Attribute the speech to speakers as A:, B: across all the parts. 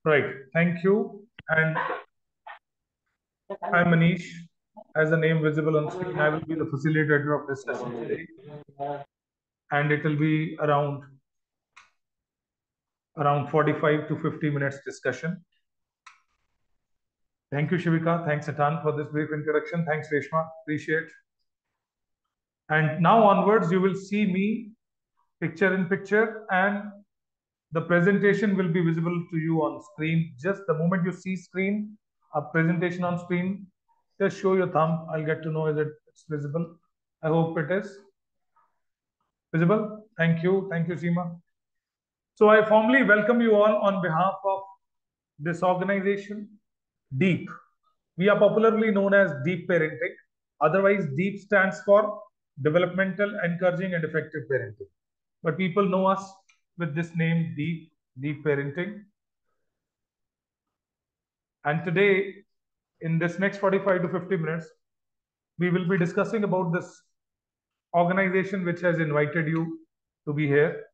A: Right. Thank you. And I'm Manish. As the name visible on screen, I will be the facilitator of this session today. And it will be around 45 to 50 minutes discussion. Thank you, Shivika. Thanks a ton for this brief introduction. Thanks, Reshma. Appreciate. And now onwards, you will see me picture in picture, and the presentation will be visible to you on screen. Just the moment you see screen, a presentation on screen, just show your thumb. I'll get to know is it's visible. I hope it is visible. Thank you. Thank you, Seema. So I formally welcome you all on behalf of this organization, DEEP. We are popularly known as Deep Parenting. Otherwise, DEEP stands for Developmental, Encouraging, and Effective Parenting. But people know us with this name, Deep Parenting. And today, in this next 45 to 50 minutes, we will be discussing about this organization which has invited you to be here,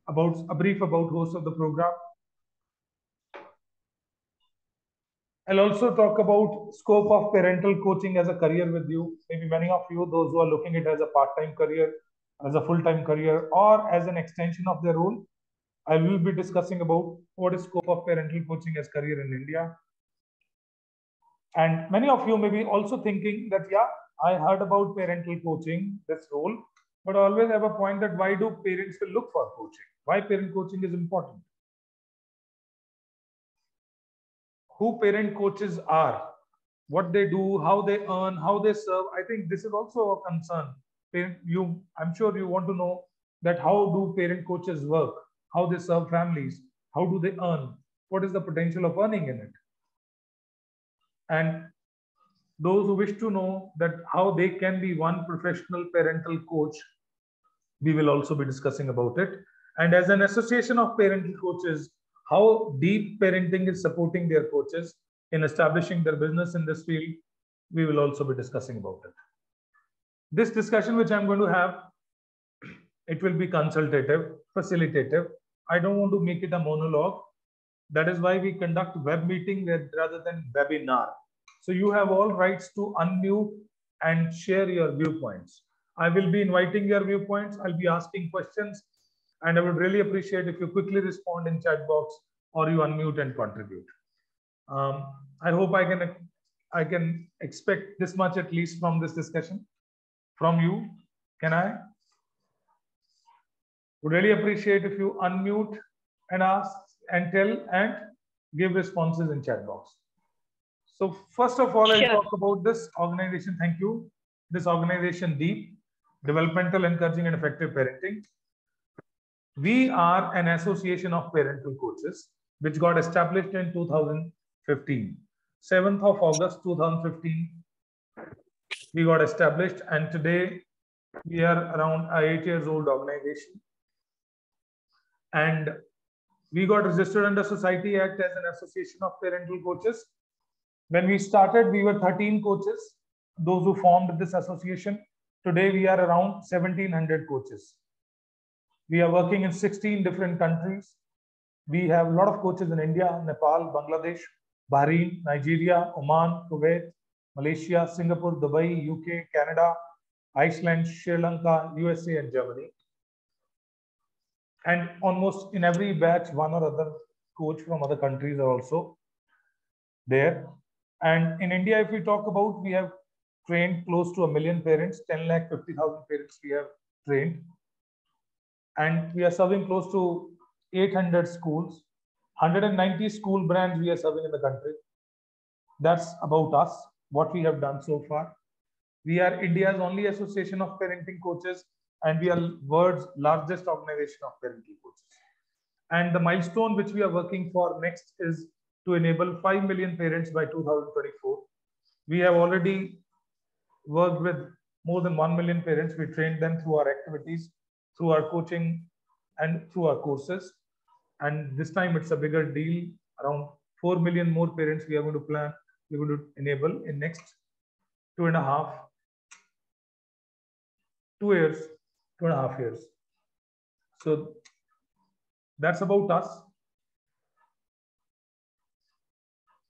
A: about a brief about host of the program. I'll also talk about scope of parental coaching as a career with you. Maybe many of you, those who are looking at it as a part-time career, as a full-time career, or as an extension of their role, I will be discussing about what is scope of parental coaching as career in India. And many of you may be also thinking that, yeah, I heard about parental coaching, this role, but I always have a point that why do parents will look for coaching? Why parent coaching is important? Who parent coaches are, what they do, how they earn, how they serve. I think this is also a concern. I'm sure you want to know that how do parent coaches work, how they serve families, how do they earn, what is the potential of earning in it. And those who wish to know that how they can be one professional parental coach, we will also be discussing about it. And as an association of parental coaches, how Deep Parenting is supporting their coaches in establishing their business in this field, we will also be discussing about it. This discussion which I'm going to have, it will be consultative, facilitative. I don't want to make it a monologue. That is why we conduct web meeting rather than webinar. So you have all rights to unmute and share your viewpoints. I will be inviting your viewpoints. I'll be asking questions, and I would really appreciate if you quickly respond in chat box or you unmute and contribute. I hope I can expect this much at least from this discussion from you. Can I? Would really appreciate if you unmute and ask and tell and give responses in chat box. So first of all, I'll talk about this organization. Thank you. This organization, DEEP, Developmental, Encouraging, and Effective Parenting. We are an association of parental coaches, which got established in 2015. 7th of August 2015, we got established, and today we are around an 8 years old organization. And we got registered under Society Act as an association of parental coaches. When we started, we were 13 coaches, those who formed this association. Today, we are around 1,700 coaches. We are working in 16 different countries. We have a lot of coaches in India, Nepal, Bangladesh, Bahrain, Nigeria, Oman, Kuwait, Malaysia, Singapore, Dubai, UK, Canada, Iceland, Sri Lanka, USA, and Germany. And almost in every batch, one or other coach from other countries are also there. And in India, if we talk about, we have trained close to 1 million parents, 10,50,000 parents we have trained. And we are serving close to 800 schools, 190 school brands we are serving in the country. That's about us, what we have done so far. We are India's only association of parenting coaches, and we are world's largest organization of parenting coaches. And the milestone which we are working for next is to enable 5 million parents by 2024. We have already worked with more than 1 million parents. We trained them through our activities, through our coaching, and through our courses. And this time it's a bigger deal. Around 4 million more parents we are going to plan, we're going to enable in next 2.5 years. So That's about us.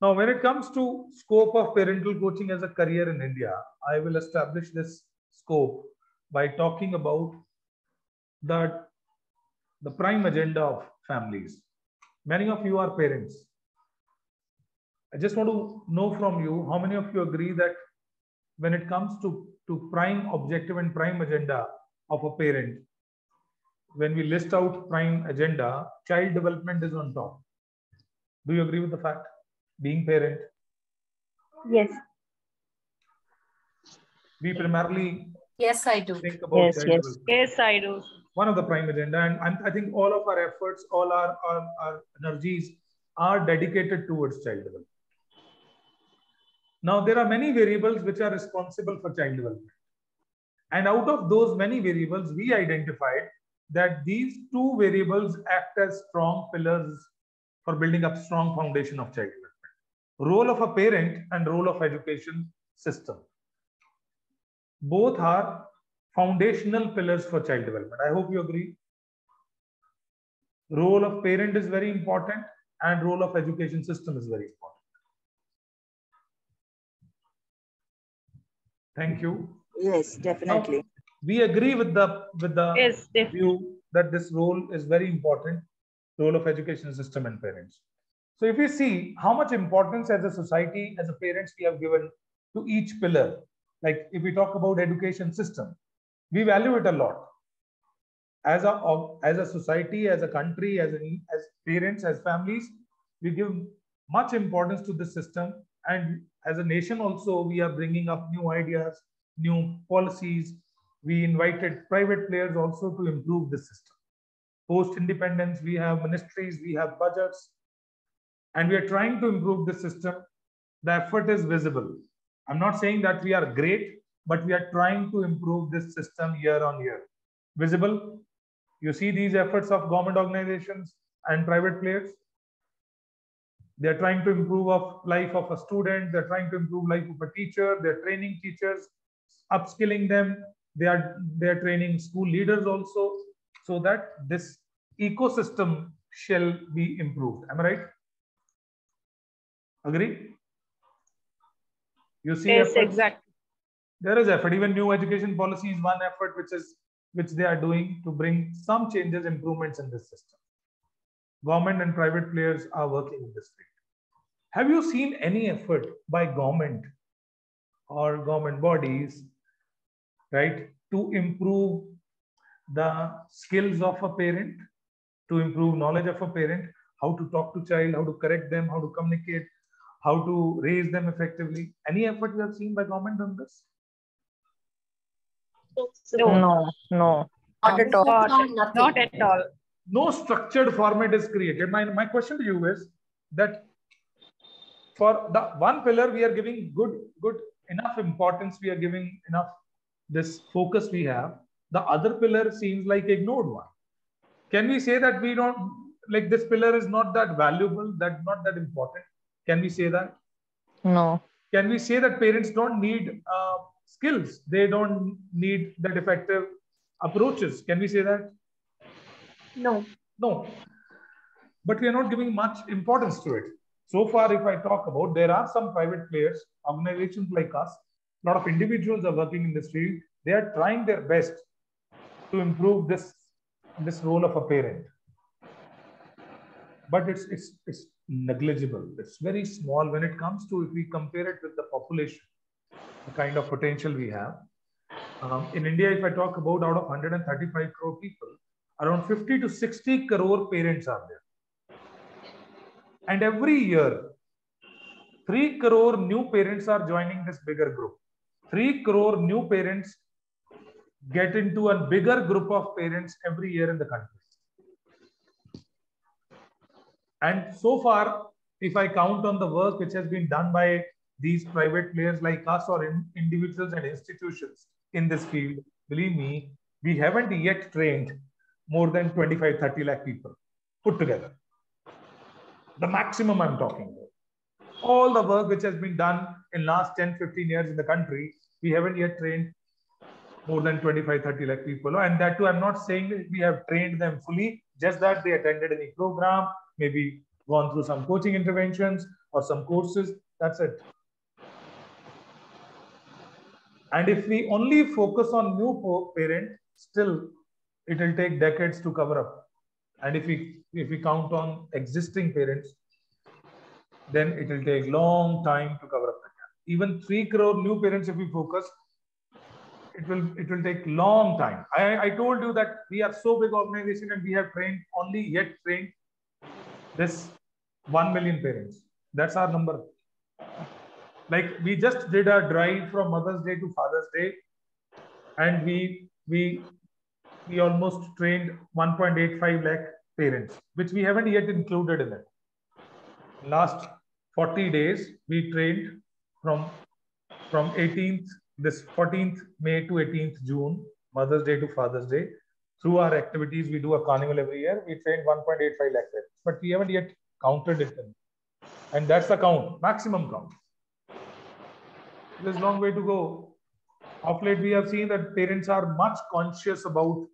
A: Now, when it comes to scope of parental coaching as a career in India, I will establish this scope by talking about the prime agenda of families. Many of you are parents. I just want to know from you, how many of you agree that when it comes to prime objective and prime agenda of a parent, when we list out prime agenda, child development is on top. Do you agree with the fact? Being parent?
B: Yes.
A: We primarily
C: Yes, I do.
A: think about child development.
B: Yes, I do.
A: One of the prime agenda, and I think all of our efforts, all our energies are dedicated towards child development. Now, there are many variables which are responsible for child development. And out of those many variables, we identified that these two variables act as strong pillars for building up strong foundation of child development. Role of a parent and role of education system. Both are foundational pillars for child development. I hope you agree. Role of parent is very important and role of education system is very important. Thank you.
D: Yes, definitely.
A: Now, we agree with the
B: Yes,
A: view that this role is very important, role of education system and parents. So if you see how much importance as a society, as a parents, we have given to each pillar, like if we talk about education system, we value it a lot. As a society, as a country, as parents, as families, we give much importance to this system. And as a nation also, we are bringing up new ideas, new policies. We invited private players also to improve the system. Post-independence, we have ministries, we have budgets, and we are trying to improve the system. The effort is visible. I'm not saying that we are great, but we are trying to improve this system year on year. Visible. You see these efforts of government organizations and private players. They're trying to improve life of a student. They're trying to improve life of a teacher. They're training teachers, upskilling them. They're training school leaders also, so that this ecosystem shall be improved. Am I right? Agree? You see,
B: yes,
A: efforts?
B: Exactly.
A: There is effort. Even new education policy is one effort which they are doing to bring some changes, improvements in this system. Government and private players are working in this field. Have you seen any effort by government or government bodies, right, to improve the skills of a parent, to improve knowledge of a parent, how to talk to child, how to correct them, how to communicate, how to raise them effectively? Any effort you have seen by government on this?
B: No.
C: Not at all.
B: Not at all.
A: No structured format is created. My question to you is that for the one pillar, we are giving good enough importance, we are giving enough this focus we have. The other pillar seems like ignored one. Can we say that we don't, like, this pillar is not that valuable, that not that important? Can we say that?
C: No.
A: Can we say that parents don't need skills? They don't need that effective approaches. Can we say that?
B: No.
A: No. But we are not giving much importance to it. So far, if I talk about, there are some private players, organizations like us, a lot of individuals are working in this field. They are trying their best to improve this role of a parent. But it's negligible. It's very small when it comes to, if we compare it with the population, the kind of potential we have. In India, if I talk about, out of 135 crore people, around 50 to 60 crore parents are there. And every year, 3 crore new parents are joining this bigger group. 3 crore new parents get into a bigger group of parents every year in the country. And so far, if I count on the work which has been done by these private players like us or individuals and institutions in this field, believe me, we haven't yet trained more than 25-30 lakh people put together. The maximum I'm talking about. All the work which has been done in last 10-15 years in the country, we haven't yet trained more than 25, 30 lakh people. And that too, I'm not saying that we have trained them fully, just that they attended any program, maybe gone through some coaching interventions or some courses. That's it. And if we only focus on new parent, still it will take decades to cover up. And if we count on existing parents, then it will take long time to cover up the gap. Even 3 crore new parents, if we focus, it will take long time. I told you that we are so big organization and we have yet trained this 1 million parents. That's our number. Like we just did a drive from Mother's Day to Father's Day, and we almost trained 1.85 lakh parents, which we haven't yet included in it. Last 40 days, we trained from 14th May to 18th June, Mother's Day to Father's Day. Through our activities, we do a carnival every year. We train 1.85 lakh parents, but we haven't yet counted it in. And that's the count, maximum count. There's a long way to go. Of late, we have seen that parents are much conscious about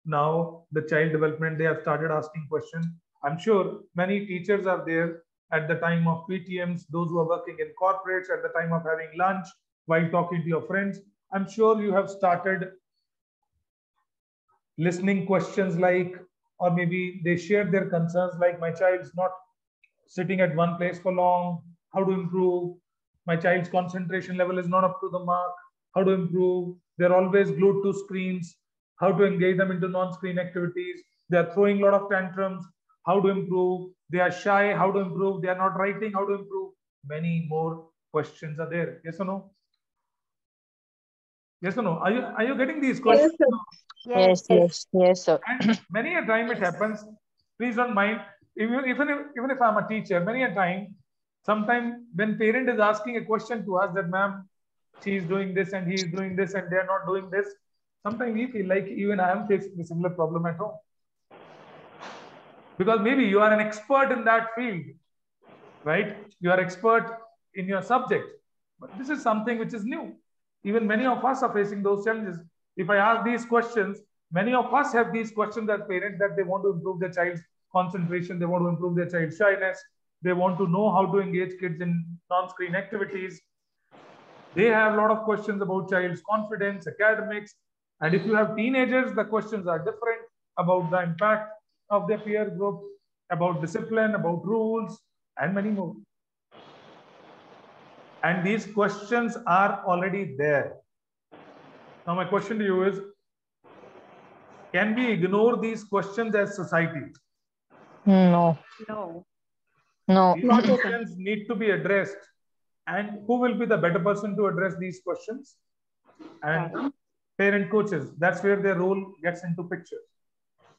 A: now the child development. They have started asking questions. I'm sure many teachers are there at the time of PTMs, those who are working in corporates, at the time of having lunch, while talking to your friends. I'm sure you have started listening questions like, or maybe they shared their concerns like, my child's not sitting at one place for long, how to improve? My child's concentration level is not up to the mark, how to improve? They're always glued to screens, how to engage them into non-screen activities? They're throwing a lot of tantrums, how to improve? They are shy, how to improve? They are not writing, how to improve? Many more questions are there. Yes or no? Yes or no? Are you getting these questions?
C: Yes, sir.
A: And many a time it happens. Please don't mind. Even if I'm a teacher, many a time, sometimes when parent is asking a question to us that, ma'am, she is doing this and he is doing this and they are not doing this, sometimes we feel like even I am facing a similar problem at home. Because maybe you are an expert in that field, right? You are expert in your subject. But this is something which is new. Even many of us are facing those challenges. If I ask these questions, many of us have these questions as parents that they want to improve their child's concentration, they want to improve their child's shyness, they want to know how to engage kids in non-screen activities. They have a lot of questions about child's confidence, academics. And if you have teenagers, the questions are different about the impact of their peer group, about discipline, about rules, and many more. And these questions are already there. Now, my question to you is, can we ignore these questions as society?
C: No.
A: These questions need to be addressed. And who will be the better person to address these questions? And parent coaches. That's where their role gets into picture.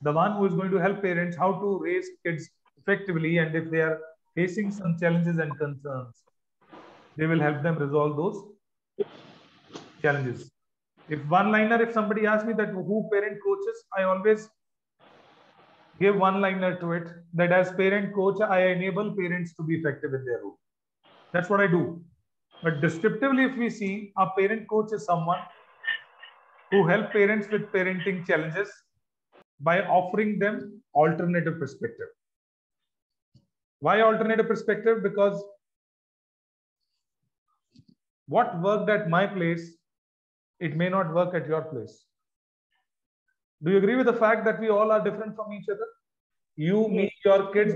A: The one who is going to help parents how to raise kids effectively, and if they are facing some challenges and concerns, they will help them resolve those challenges. If somebody asks me that who parent coaches, I always give one-liner to it, that as parent coach, I enable parents to be effective in their role. That's what I do. But descriptively, if we see, a parent coach is someone who help parents with parenting challenges by offering them alternative perspective. Why alternative perspective? Because what worked at my place, it may not work at your place. Do you agree with the fact that we all are different from each other? You, me, your kids,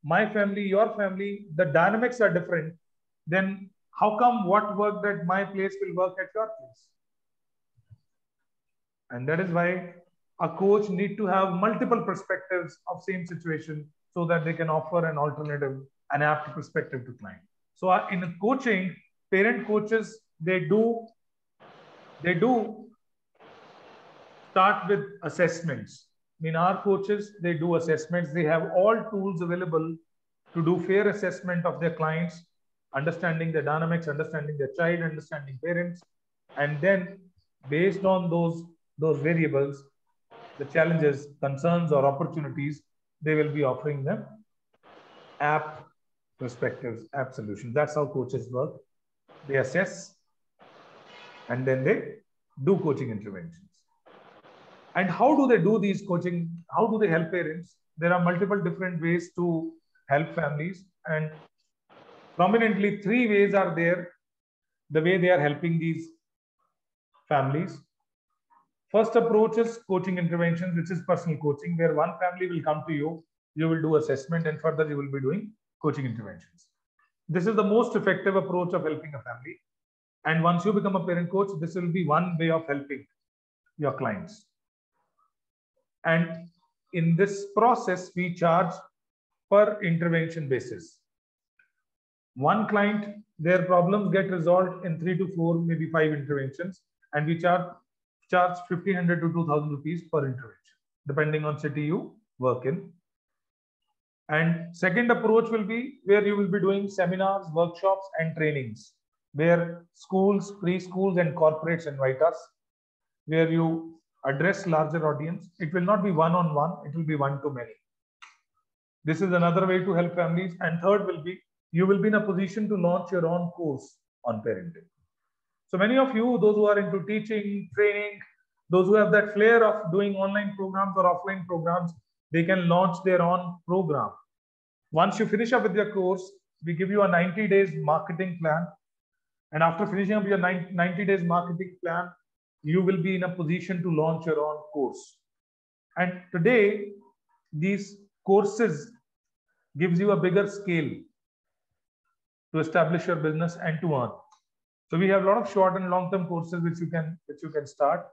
A: my family, your family, the dynamics are different. Then how come what worked at my place will work at your place? And that is why a coach need to have multiple perspectives of same situation so that they can offer an alternative, an apt perspective to client. So in coaching, parent coaches, they do start with assessments. I mean, our coaches, they do assessments. They have all tools available to do fair assessment of their clients, understanding the dynamics, understanding their child, understanding parents. And then based on those variables, the challenges, concerns, or opportunities, they will be offering them apt perspectives, apt solutions. That's how coaches work. They assess and then they do coaching interventions. And how do they do these coaching? How do they help parents? There are multiple different ways to help families, and prominently 3 ways are there, the way they are helping these families. First approach is coaching interventions, which is personal coaching, where one family will come to you, you will do assessment, and further you will be doing coaching interventions. This is the most effective approach of helping a family. And once you become a parent coach, this will be one way of helping your clients. And in this process, we charge per intervention basis. One client, their problems get resolved in 3 to 4, maybe 5 interventions, and we charge 1,500 to 2,000 rupees per intervention, depending on city you work in. And second approach will be where you will be doing seminars, workshops, and trainings, where schools, preschools, and corporates invite us, where you address larger audience. It will not be one-on-one, it will be one-to-many. This is another way to help families. And third will be, you will be in a position to launch your own course on parenting. So many of you, those who are into teaching, training, those who have that flair of doing online programs or offline programs, they can launch their own program. Once you finish up with your course, we give you a 90 days marketing plan. And after finishing up your 90 days marketing plan, you will be in a position to launch your own course. And today, these courses gives you a bigger scale to establish your business and to earn. So we have a lot of short and long-term courses which you can start,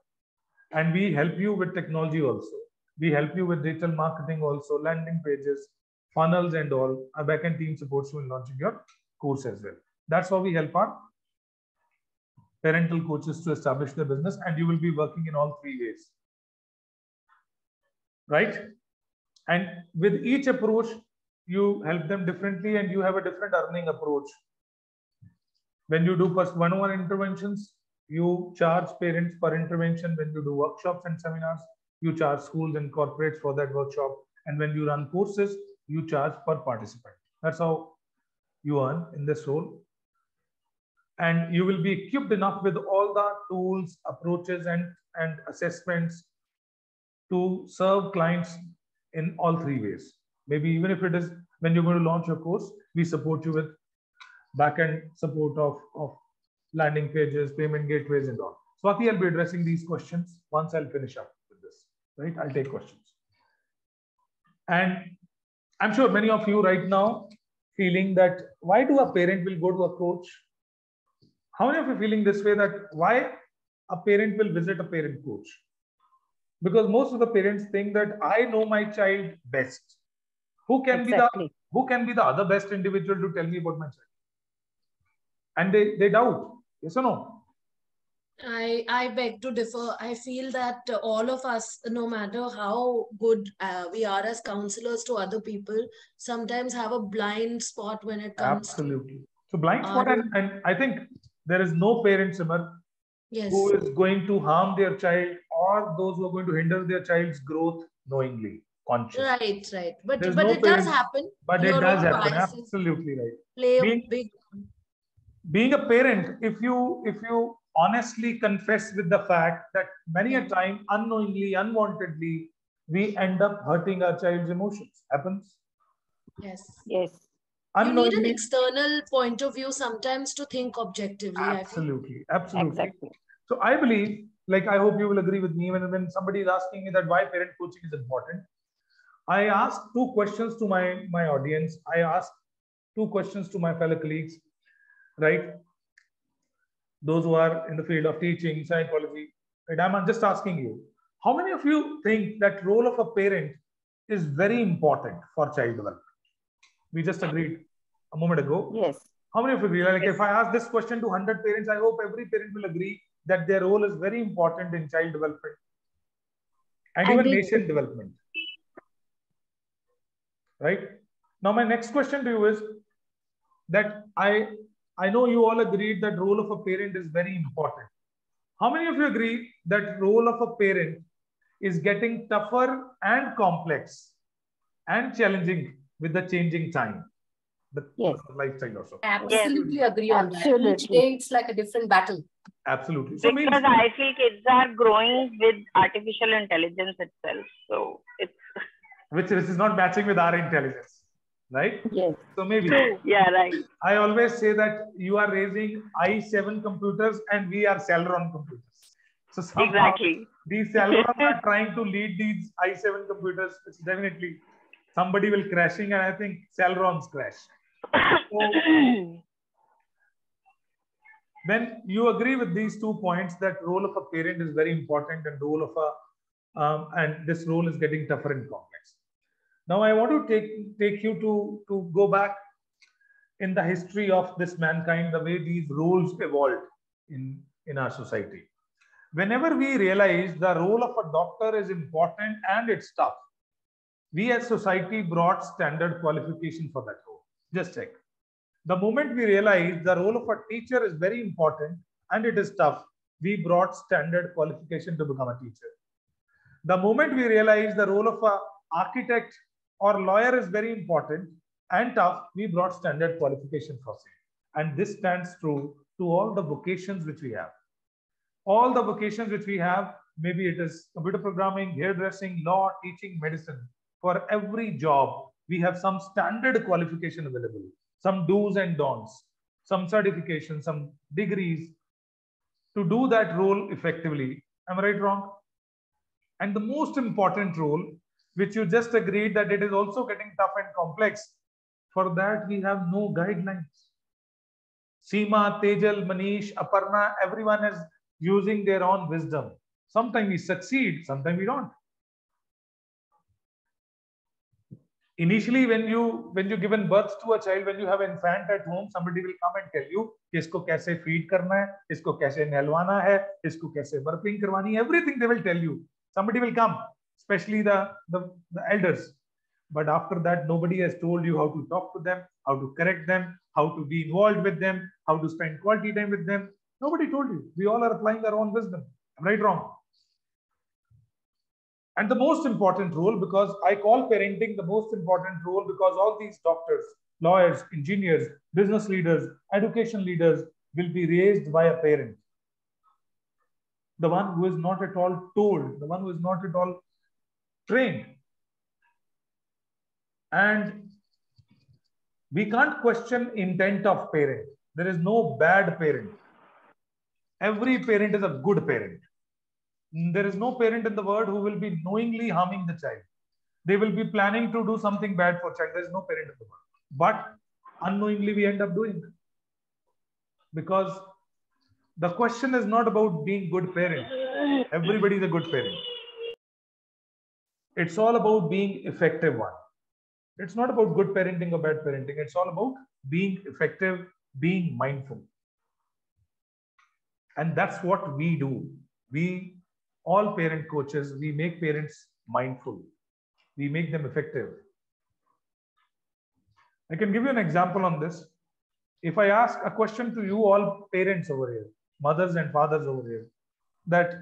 A: and we help you with technology also. We help you with digital marketing also, landing pages, funnels, and all. Our backend team supports you in launching your course as well. That's how we help our parental coaches to establish their business, and you will be working in all 3 ways, right? And with each approach, you help them differently, and you have a different earning approach. When you do one-on-one interventions, you charge parents per intervention. When you do workshops and seminars, you charge schools and corporates for that workshop. And when you run courses, you charge per participant. That's how you earn in this role. And you will be equipped enough with all the tools, approaches, and assessments to serve clients in all 3 ways. Maybe even if it is when you're going to launch your course, we support you with backend support of landing pages, payment gateways, and all. Swati, I'll be addressing these questions once I'll finish up with this, right? I'll take questions. And I'm sure many of you right now feeling that why do a parent will go to a coach? How many of you feeling this way, that why a parent will visit a parent coach? Because most of the parents think that I know my child best. Who can be the other best individual to tell me about my child? And they doubt. Yes or no?
D: I beg to differ. I feel that all of us, no matter how good we are as counselors to other people, sometimes have a blind spot when it comes
A: Absolutely. So blind spot, and I think there is no parent, Simar, who is going to harm their child, or those who are going to hinder their child's growth knowingly, consciously.
D: Right. But it does happen.
A: But it does happen. Absolutely right.
D: Play a big.
A: Being a parent, if you honestly confess with the fact that many a time, unknowingly, unwantedly, we end up hurting our child's emotions. Happens?
D: Yes.
A: You
D: need an external point of view sometimes to think objectively.
A: Absolutely. Exactly. So I believe, like, I hope you will agree with me, when somebody is asking me that why parent coaching is important, I ask 2 questions to my audience. I ask 2 questions to my fellow colleagues, right? Those who are in the field of teaching, psychology, right? I'm just asking you, how many of you think that role of a parent is very important for child development? We just agreed a moment ago.
C: Yes.
A: How many of you agree? Like, if I ask this question to 100 parents, I hope every parent will agree that their role is very important in child development and even nation development. Right? Now, my next question to you is that I know you all agreed that role of a parent is very important. How many of you agree that role of a parent is getting tougher and complex and challenging with the changing time, the lifestyle also?
E: Absolutely agree on that. Each day it's like a different battle.
A: Absolutely. So
B: because I feel kids are growing with artificial intelligence itself. So it's
A: which is not matching with our intelligence, right?
C: Yes.
A: So maybe.
B: yeah, right.
A: I always say that you are raising i7 computers and we are Celeron computers. So somehow
B: Exactly.
A: these Celeron are trying to lead these i7 computers. It's definitely somebody will crashing, and I think Celerons crash. So, when you agree with these 2 points, that role of a parent is very important, and role of a and this role is getting tougher and complex. Now, I want to take you to go back in the history of this mankind, the way these roles evolved in our society. Whenever we realize the role of a doctor is important and it's tough, we as society brought standard qualification for that role. Just check. The moment we realize the role of a teacher is very important and it is tough, we brought standard qualification to become a teacher. The moment we realize the role of an architect or lawyer is very important and tough, we brought standard qualification for same. And this stands true to all the vocations which we have. All the vocations which we have, maybe it is computer programming, hairdressing, law, teaching, medicine. For every job, we have some standard qualification available, some do's and don'ts, some certifications, some degrees to do that role effectively. Am I right, wrong? And the most important role, which you just agreed that it is also getting tough and complex, for that we have no guidelines. Seema, Tejal, Manish, Aparna, everyone is using their own wisdom. Sometimes we succeed, sometimes we don't. Initially, when you given birth to a child, when you have an infant at home, somebody will come and tell you kisko kaise feed karna hai, isko kaise nehलवाना hai, isko kaise burping karwani, everything they will tell you. Somebody will come, especially the elders. But after that, nobody has told you how to talk to them, how to correct them, how to be involved with them, how to spend quality time with them. Nobody told you. We all are applying our own wisdom. Am I right, wrong? And the most important role, because I call parenting the most important role, because all these doctors, lawyers, engineers, business leaders, education leaders will be raised by a parent. The one who is not at all told, the one who is not at all trained. And we can't question intent of parent. There is no bad parent. Every parent is a good parent. There is no parent in the world who will be knowingly harming the child. They will be planning to do something bad for child. There is no parent in the world. But unknowingly we end up doing it. Because the question is not about being good parent. Everybody is a good parent. It's all about being effective one. It's not about good parenting or bad parenting. It's all about being effective, being mindful. And that's what we do. We, all parent coaches, we make parents mindful. We make them effective. I can give you an example on this. If I ask a question to you all parents over here, mothers and fathers over here, that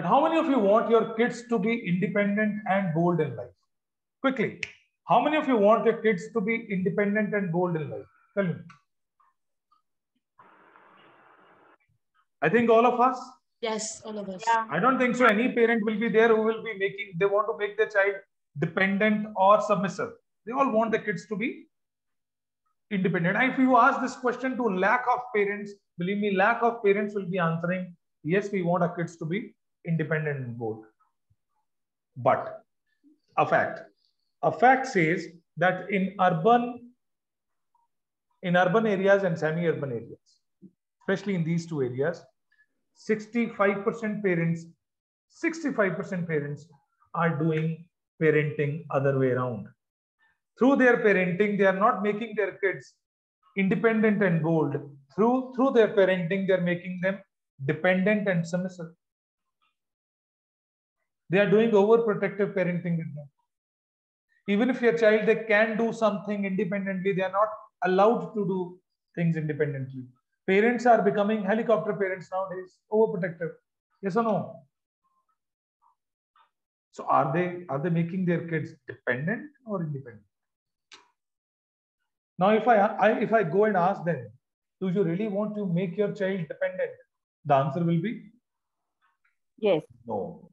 A: how many of you want your kids to be independent and bold in life? Quickly, how many of you want your kids to be independent and bold in life? Tell me. I think all of us.
D: Yes, all of us.
B: Yeah.
A: I don't think so. Any parent will be there who will be they want to make their child dependent or submissive. They all want their kids to be independent. And if you ask this question to lakh of parents, believe me, lakh of parents will be answering, yes, we want our kids to be independent and bold. But a fact says that in urban areas and semi-urban areas, especially in these two areas, 65% parents are doing parenting other way around. Through their parenting, they are not making their kids independent and bold. Through their parenting, they are making them dependent and submissive. They are doing overprotective parenting with them. Even if your child, they can do something independently, they are not allowed to do things independently. Parents are becoming helicopter parents nowadays, overprotective. Yes or no? So are they making their kids dependent or independent? Now, if I go and ask them do you really want to make your child dependent? The answer will be
B: Yes.
A: no.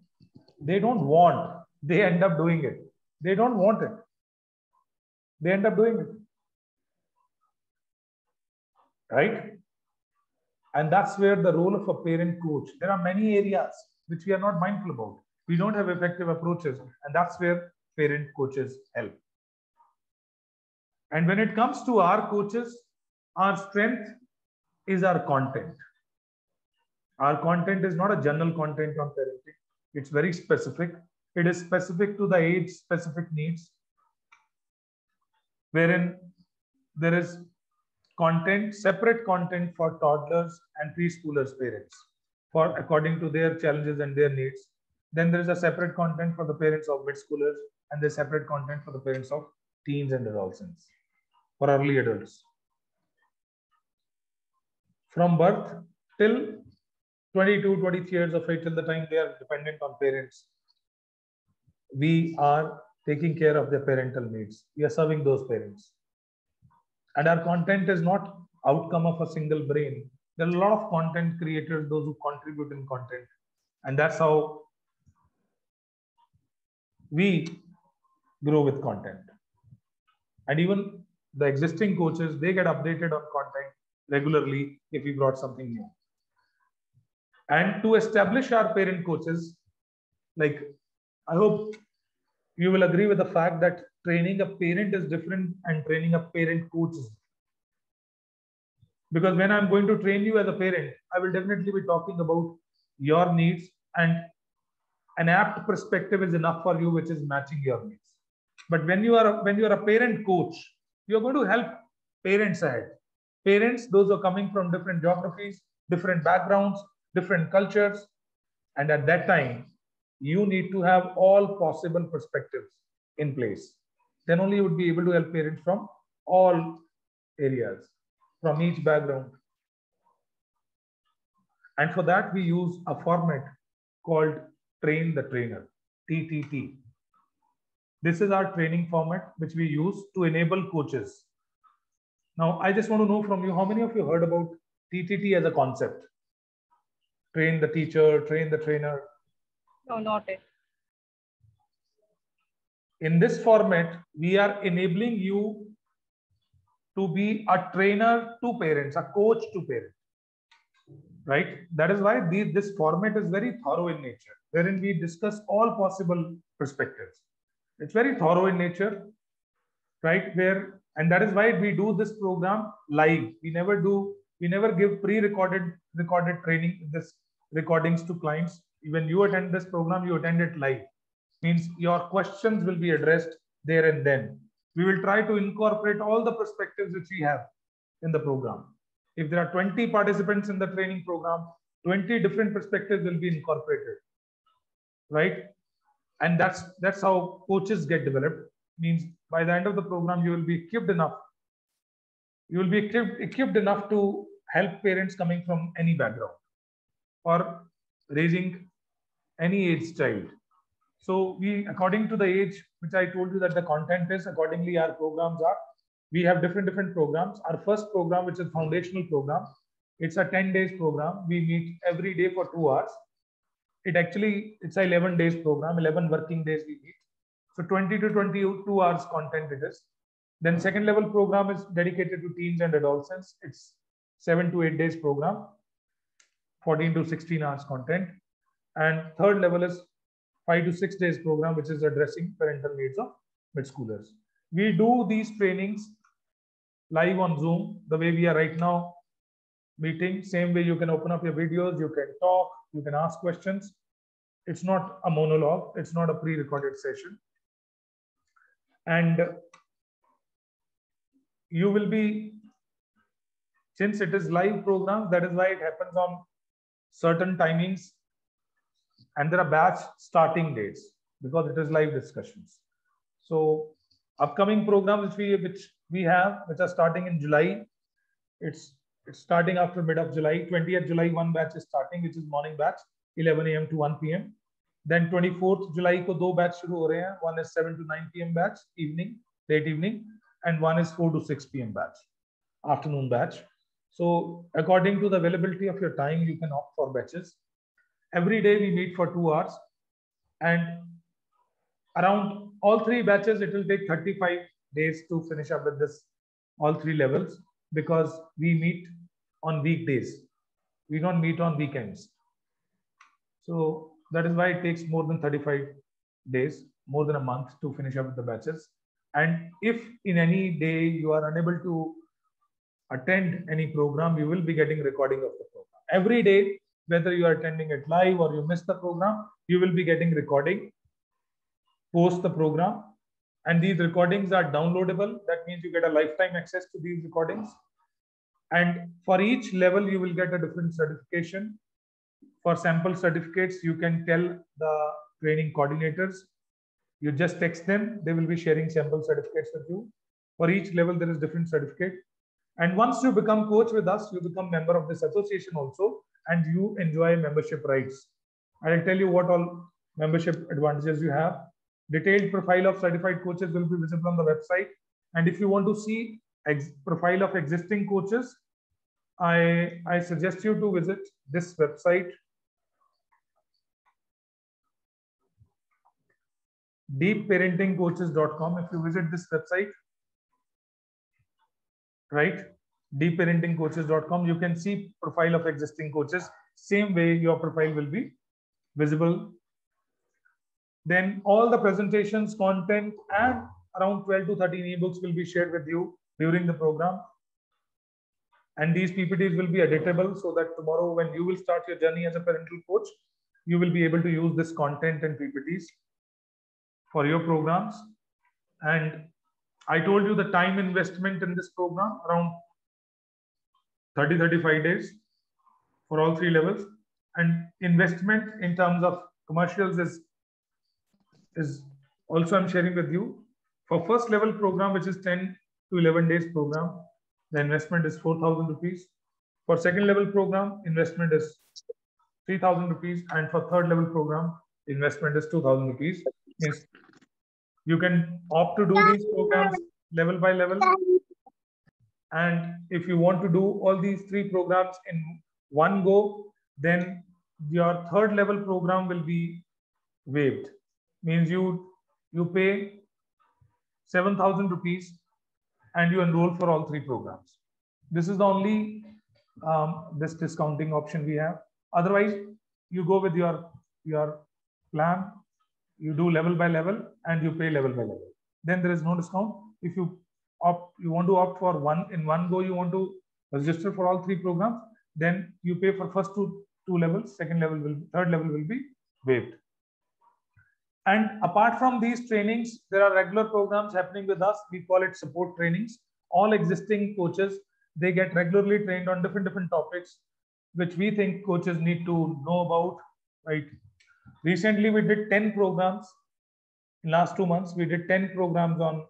A: They don't want. They end up doing it. They don't want it. They end up doing it. Right? And that's where the role of a parent coach. There are many areas which we are not mindful about. We don't have effective approaches, and that's where parent coaches help. And when it comes to our coaches, our strength is our content. Our content is not a general content on parenting. It's very specific. It is specific to the age specific needs, wherein there is content, separate content for toddlers and preschoolers parents for according to their challenges and their needs. Then there is a separate content for the parents of mid-schoolers, and there's separate content for the parents of teens and adolescents, for early adults. From birth till 22, 23 years of age, till the time they are dependent on parents, we are taking care of their parental needs. We are serving those parents. And our content is not outcome of a single brain. There are a lot of content creators, those who contribute in content. And that's how we grow with content. And even the existing coaches, they get updated on content regularly if we brought something new. And to establish our parent coaches, like, I hope you will agree with the fact that training a parent is different and training a parent coach is different. Because when I'm going to train you as a parent, I will definitely be talking about your needs, and an apt perspective is enough for you, which is matching your needs. But when you are a parent coach, you're going to help parents ahead. Parents, those who are coming from different geographies, different backgrounds, different cultures. And at that time, you need to have all possible perspectives in place. Then only you would be able to help parents from all areas, from each background. And for that, we use a format called Train the Trainer, TTT. This is our training format, which we use to enable coaches. Now, I just want to know from you, how many of you heard about TTT as a concept? Train the teacher, train the trainer.
B: No, not it.
A: In this format, we are enabling you to be a trainer to parents, a coach to parents, right? That is why this format is very thorough in nature, wherein we discuss all possible perspectives. It's very thorough in nature, right? And that is why we do this program live. We never give recorded training, this recordings to clients. When you attend this program, you attend it live. Means your questions will be addressed there and then. We will try to incorporate all the perspectives which we have in the program. If there are 20 participants in the training program, 20 different perspectives will be incorporated, right? And that's how coaches get developed. Means by the end of the program, you will be equipped enough. You will be equipped enough to help parents coming from any background or raising any age child. So we, according to the age, which I told you that the content is, accordingly our programs are. We have different programs. Our first program, which is foundational program, it's a 10 days program. We meet every day for 2 hours. It's a 11 days program, 11 working days we meet. So 20 to 22 hours content it is. Then second level program is dedicated to teens and adolescents. It's 7 to 8 days program, 14 to 16 hours content. And third level is 5 to 6 days program, which is addressing parental needs of mid-schoolers. We do these trainings live on Zoom, the way we are right now meeting. Same way you can open up your videos, you can talk, you can ask questions. It's not a monologue. It's not a pre-recorded session. And you will be, since it is live program, that is why it happens on certain timings. And there are batch starting dates because it is live discussions. So upcoming programs which we have, which are starting in July, it's starting after mid of July. 20th July, one batch is starting, which is morning batch, 11 a.m. to 1 p.m. Then 24th July ko 2 batch shuru ho rahe hain. One is 7 to 9 p.m. batch, late evening, and one is 4 to 6 p.m. batch, afternoon batch. So according to the availability of your time, you can opt for batches. Every day we meet for 2 hours, and around all three batches, it will take 35 days to finish up with this, all three levels, because we meet on weekdays. We don't meet on weekends. So that is why it takes more than 35 days, more than a month to finish up with the batches. And if in any day you are unable to attend any program, you will be getting recording of the program. Every day, whether you are attending it live or you miss the program, you will be getting recording post the program. And these recordings are downloadable. That means you get a lifetime access to these recordings. And for each level, you will get a different certification. For sample certificates, you can tell the training coordinators. You just text them. They will be sharing sample certificates with you. For each level, there is different certificate. And once you become coach with us, you become member of this association also, and you enjoy membership rights. I'll tell you what all membership advantages you have. Detailed profile of certified coaches will be visible on the website. And if you want to see profile of existing coaches, I suggest you to visit this website, deepparentingcoaches.com. If you visit this website, right, deepparentingcoaches.com, you can see profile of existing coaches. Same way your profile will be visible. Then all the presentations, content, and around 12 to 13 ebooks will be shared with you during the program. And these PPTs will be editable so that tomorrow when you will start your journey as a parental coach, you will be able to use this content and PPTs for your programs. And I told you the time investment in this program, around 30-35 days for all three levels. And investment in terms of commercials is also I'm sharing with you. For first level program, which is 10 to 11 days program, the investment is 4,000 rupees. For second level program, investment is 3,000 rupees. And for third level program, investment is 2,000 rupees. Means you can opt to do these programs level by level. And if you want to do all these three programs in one go, then your third level program will be waived. Means you pay 7,000 rupees and you enroll for all three programs. This is the only this discounting option we have. Otherwise, you go with your plan, you do level by level, and you pay level by level. Then there is no discount. If you want to opt for one in one go, you want to register for all three programs, then you pay for first two levels. Third level will be waived. And apart from these trainings, there are regular programs happening with us. We call it support trainings. All existing coaches, they get regularly trained on different topics, which we think coaches need to know about, right? Recently, we did 10 programs. In last 2 months, we did 10 programs on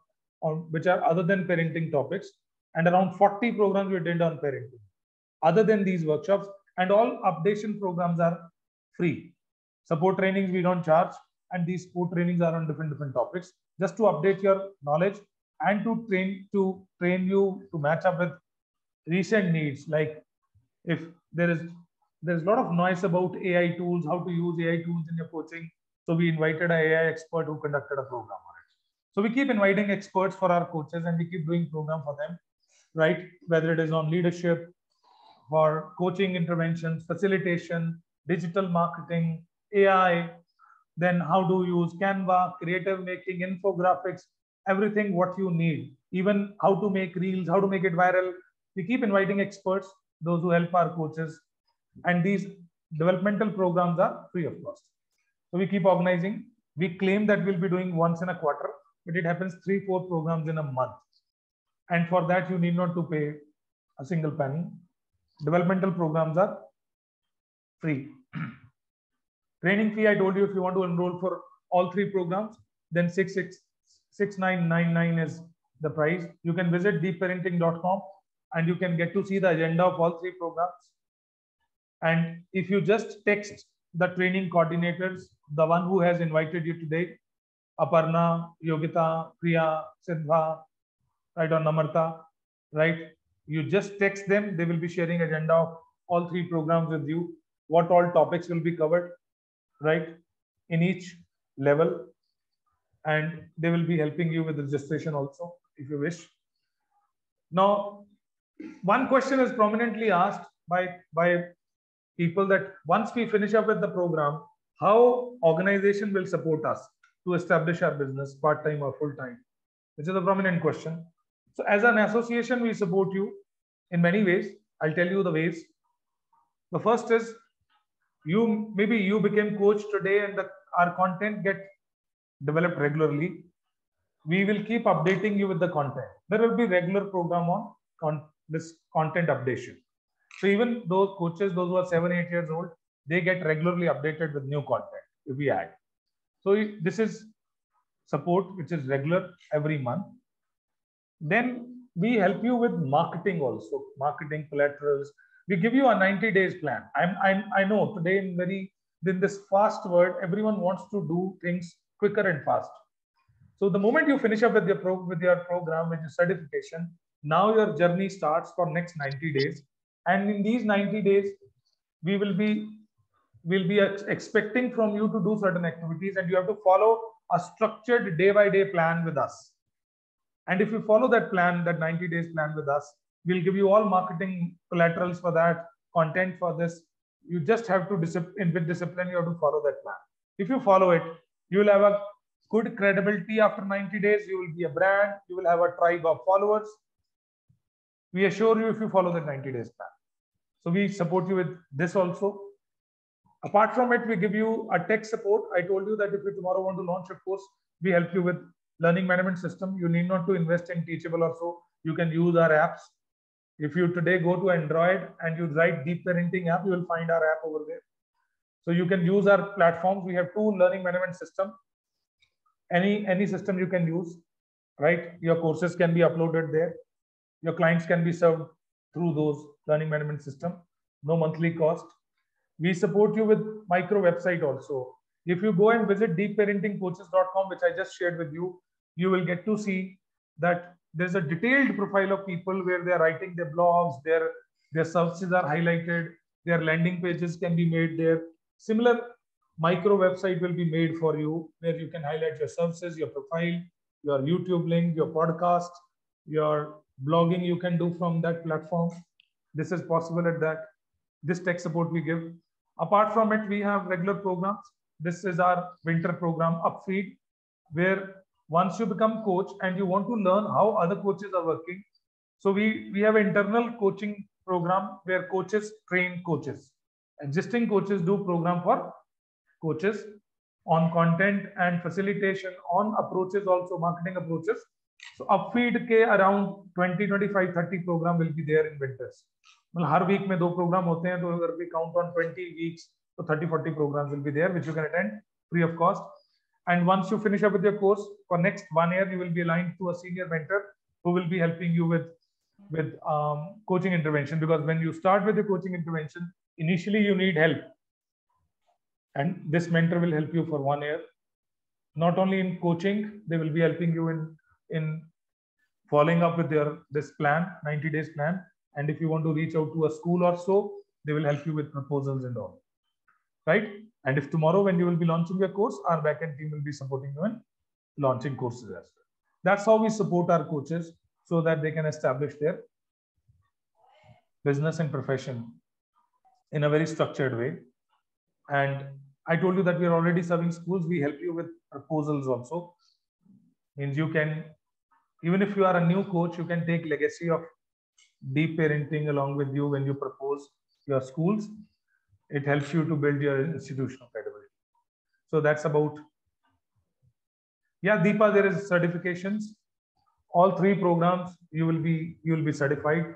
A: which are other than parenting topics, and around 40 programs we did on parenting. Other than these workshops, and all updation programs are free. Support trainings we don't charge, and these support trainings are on different topics, just to update your knowledge and to train you to match up with recent needs. Like if there's a lot of noise about AI tools, how to use AI tools in your coaching. So we invited an AI expert who conducted a program on it. So we keep inviting experts for our coaches, and we keep doing program for them, right? Whether it is on leadership, for coaching interventions, facilitation, digital marketing, AI, then how to use Canva, creative making, infographics, everything what you need, even how to make reels, how to make it viral. We keep inviting experts, those who help our coaches, and these developmental programs are free of cost. So we keep organizing. We claim that we'll be doing once in a quarter, but it happens 3-4 programs in a month. And for that, you need not to pay a single penny. Developmental programs are free. Training fee, I told you, if you want to enroll for all three programs, then 6,999 is the price. You can visit deepparenting.com and you can get to see the agenda of all three programs. And if you just text the training coordinators, the one who has invited you today, Aparna, Yogita, Priya, Siddha, right, or Namarta, right? You just text them. They will be sharing agenda of all 3 programs with you. What all topics will be covered, right, in each level, and they will be helping you with registration also if you wish. Now, one question is prominently asked by people that once we finish up with the program, how organization will support us to establish our business part-time or full-time, which is a prominent question. So as an association, we support you in many ways. I'll tell you the ways. The first is maybe you became coach today and our content get developed regularly. We will keep updating you with the content. There will be regular program on this content updation. So even those coaches, those who are 7, 8 years old, they get regularly updated with new content if we add. So this is support, which is regular every month. Then we help you with marketing also, marketing collaterals. We give you a 90 days plan. I know today in this fast world, everyone wants to do things quicker and fast. So the moment you finish up with your program, with your certification, now your journey starts for next 90 days. And in these 90 days, we'll be expecting from you to do certain activities, and you have to follow a structured day-by-day plan with us. And if you follow that plan, that 90 days plan with us, we'll give you all marketing collaterals for that, content for this. You just have to with discipline, you have to follow that plan. If you follow it, you will have a good credibility after 90 days. You will be a brand. You will have a tribe of followers. We assure you if you follow the 90 days plan. So we support you with this also. Apart from it, we give you a tech support. I told you that if you tomorrow want to launch a course, we help you with learning management system. You need not to invest in Teachable or so. You can use our apps. If you today go to Android and you write Deep Parenting app, you will find our app over there. So you can use our platforms. We have 2 learning management systems. Any system you can use, right? Your courses can be uploaded there. Your clients can be served through those learning management system. No monthly cost. We support you with micro website also. If you go and visit deepparentingcoaches.com, which I just shared with you, you will get to see that there's a detailed profile of people where they're writing their blogs, their services are highlighted, their landing pages can be made there. Similar micro website will be made for you where you can highlight your services, your profile, your YouTube link, your podcast, your blogging you can do from that platform. This is possible at that. This tech support we give. Apart from it, we have regular programs. This is our winter program, Upfeed, where once you become coach and you want to learn how other coaches are working. So we have an internal coaching program where coaches train coaches. Existing coaches do program for coaches on content and facilitation, on approaches also, marketing approaches. So Upfeed ke around 20, 25, 30 program will be there in winters. Well, her week में 2 program होते हैं, तो अगर we count on 20 weeks, so 30, 40 programs will be there, which you can attend free of cost. And once you finish up with your course, for next 1 year, you will be aligned to a senior mentor who will be helping you with coaching intervention. Because when you start with the coaching intervention, initially you need help. And this mentor will help you for 1 year. Not only in coaching, they will be helping you in following up with this plan, 90 days plan. And if you want to reach out to a school or so, they will help you with proposals and all. Right? And if tomorrow when you will be launching your course, our backend team will be supporting you in launching courses as well. That's how we support our coaches so that they can establish their business and profession in a very structured way. And I told you that we are already serving schools. We help you with proposals also. Means you can, even if you are a new coach, you can take legacy of deep parenting along with you when you propose your schools. It helps you to build your institutional credibility. So that's about, yeah, Deepa, there is certifications. All 3 programs, you will be certified.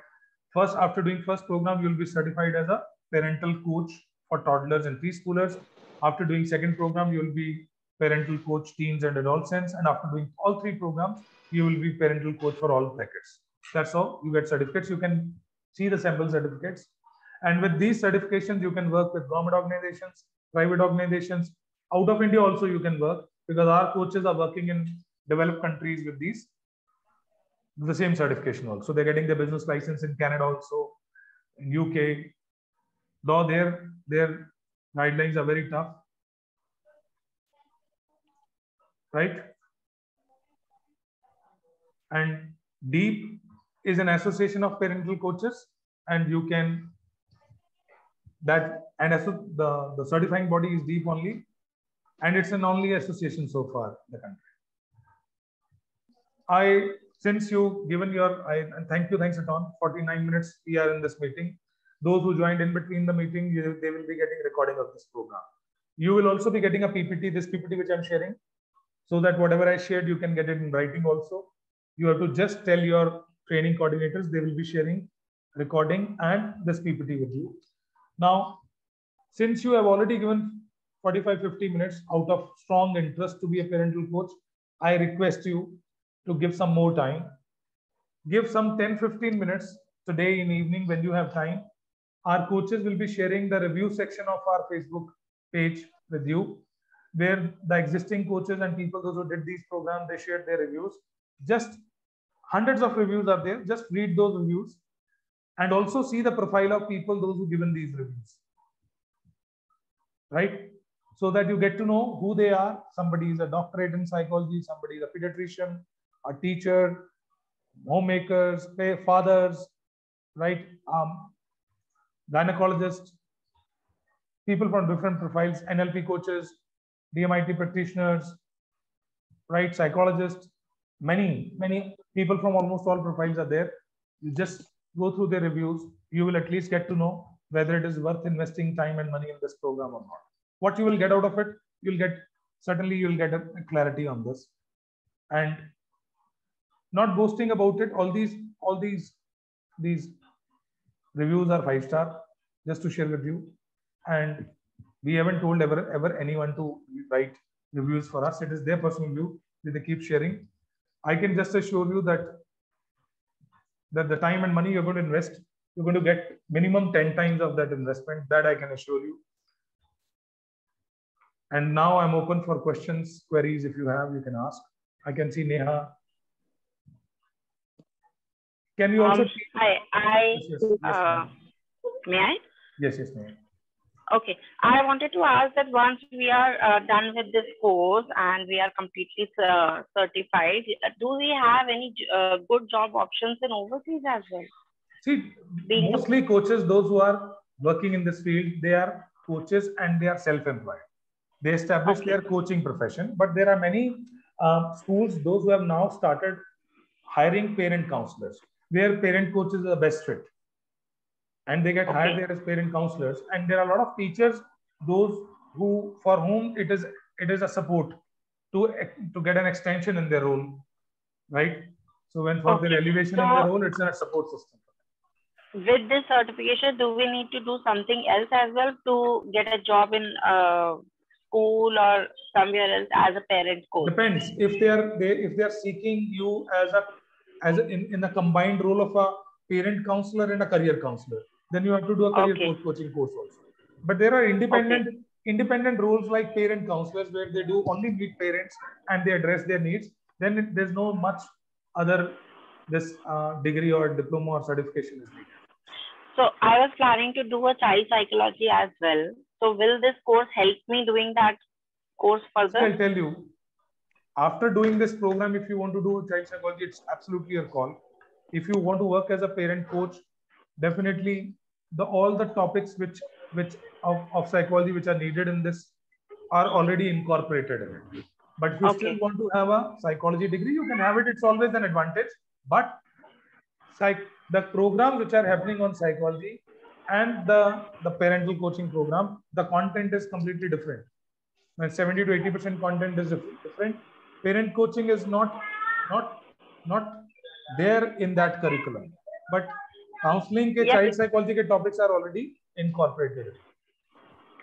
A: First, after doing first program, you will be certified as a parental coach for toddlers and preschoolers. After doing second program, you will be parental coach teens and adolescents. And after doing all 3 programs, you will be parental coach for all brackets. That's how you get certificates. You can see the sample certificates. And with these certifications, you can work with government organizations, private organizations. Out of India also you can work, because our coaches are working in developed countries with these the same certification also. They're getting their business license in Canada also, in UK. Though their guidelines are very tough, right? And DEEP is an association of parental coaches, and you can the certifying body is DEEP only, and it's an only association so far in the country. Since you given your, thank you, thanks Aton. 49 minutes we are in this meeting. Those who joined in between the meeting, they will be getting a recording of this program. You will also be getting a PPT, this PPT which I'm sharing, so that whatever I shared, you can get it in writing also. You have to just tell your training coordinators, they will be sharing recording and this PPT with you. Now, since you have already given 45-50 minutes out of strong interest to be a parental coach, I request you to give some more time. Give some 10-15 minutes today in evening when you have time. Our coaches will be sharing the review section of our Facebook page with you, where the existing coaches and people those who did these programs, they shared their reviews. Just hundreds of reviews are there. Just read those reviews and also see the profile of people, those who given these reviews, right? So that you get to know who they are. Somebody is a doctorate in psychology, somebody is a pediatrician, a teacher, homemakers, fathers, right? Gynecologists, people from different profiles, NLP coaches, DMIT practitioners, right? Psychologists, many people from almost all profiles are there. You just go through their reviews. You will at least get to know whether it is worth investing time and money in this program or not. What you will get out of it, you'll get a clarity on this. And not boasting about it, all these reviews are 5-star, just to share with you. And we haven't told ever anyone to write reviews for us. It is their personal view that they keep sharing. I can just assure you that the time and money you're going to invest, you're going to get minimum 10 times of that investment. That I can assure you. And now I'm open for questions, queries. If you have, you can ask. I can see Neha. Can you also?
B: May I?
A: Yes, Neha.
B: Okay, I wanted to ask that once we are done with this course and we are completely certified, do we have any good job options in overseas as well?
A: See, mostly coaches, those who are working in this field, they are coaches and they are self-employed. They established their coaching profession, but there are many schools, those who have now started hiring parent counselors, where parent coaches are the best fit. And they get hired there as parent counselors. And there are a lot of teachers, those who, for whom it is a support to get an extension in their role, right? So when for their elevation in their role, it's a support system.
B: With this certification, do we need to do something else as well to get a job in school or somewhere else as a parent coach?
A: Depends. If they are seeking you as in a combined role of a parent counselor and a career counselor, then you have to do a career coaching course also. But there are independent roles like parent counselors where they do only meet parents and they address their needs. Then there's no much other degree or diploma or certification is needed.
B: So I was planning to do a child psychology as well. So will this course help me doing that course further?
A: I'll tell you, after doing this program, if you want to do child psychology, it's absolutely your call. If you want to work as a parent coach, definitely all the topics which of psychology which are needed in this are already incorporated in it. But if you still want to have a psychology degree, you can have it. It's always an advantage. But the programs which are happening on psychology and the parental coaching program, the content is completely different. When 70 to 80% content is different. Parent coaching is not there in that curriculum. But counseling ke child psychology ke topics are already incorporated.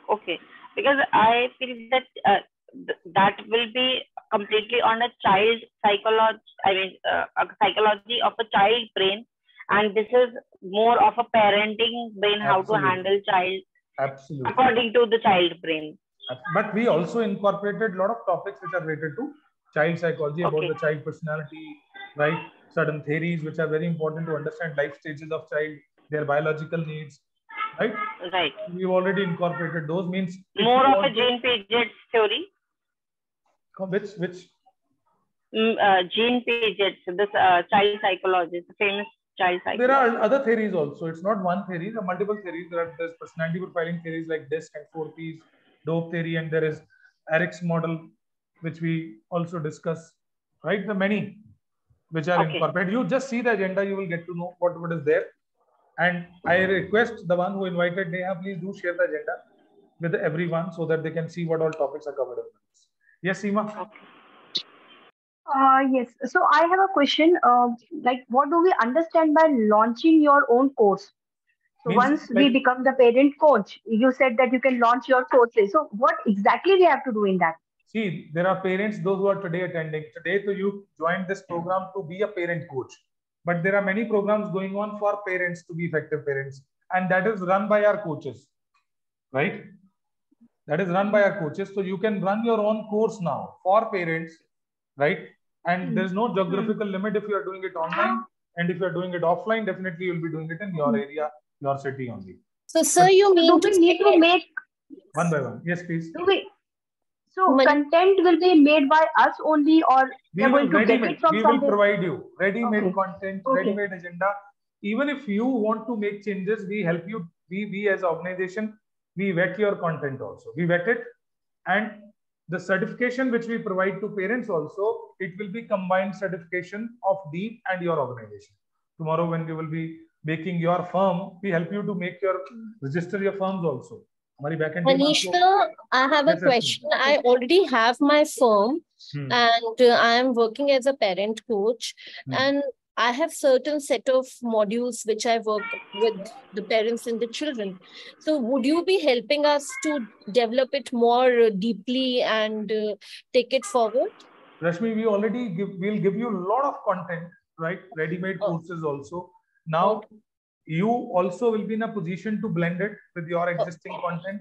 B: Okay, because I feel that that will be completely on a child psychology. I mean, a psychology of a child brain, and this is more of a parenting brain, how to handle child according to the child brain.
A: But we also incorporated a lot of topics which are related to child psychology, about the child personality, right? certain theories which are very important to understand life stages of child, their biological needs, right?
B: Right.
A: We've already incorporated those. Means
B: More of a Jean Piaget's theory.
A: Which?
B: Jean Piaget, this child psychologist, the famous child psychologist.
A: There are other theories also. It's not one theory. There are multiple theories. There's personality profiling theories like DISC and 4Ps, dope theory, and there is Eric's model, which we also discuss. Right? The many which are incorporated. You just see the agenda, you will get to know what is there. And I request the one who invited Neha, please do share the agenda with everyone so that they can see what all topics are covered in this. Yes, Seema?
E: Yes. So I have a question. Like, what do we understand by launching your own course? So once we become the parent coach, you said that you can launch your courses. So what exactly we have to do in that?
A: See, there are parents, those who are today attending. Today, so you joined this program to be a parent coach. But there are many programs going on for parents to be effective parents. And that is run by our coaches, right? That is run by our coaches. So you can run your own course now for parents, right? And there's no geographical limit if you are doing it online. And if you are doing it offline, definitely you'll be doing it in your area, your city only.
E: So, sir, you mean to need to make
A: one by one? Yes, please.
E: So content will be made by us only, or
A: we will provide you ready-made content, ready-made agenda. Even if you want to make changes, we help you. We as an organization, we vet your content also. We vet it, and the certification which we provide to parents also, it will be combined certification of DEEP and your organization. Tomorrow, when we will be making your firm, we help you to make your register your firms also.
F: Anishka, I have a question. I already have my firm and I am working as a parent coach and I have certain set of modules which I work with the parents and the children. So would you be helping us to develop it more deeply and take it forward?
A: Rashmi, we'll give you a lot of content, right? Ready-made courses also. Now, you also will be in a position to blend it with your existing content.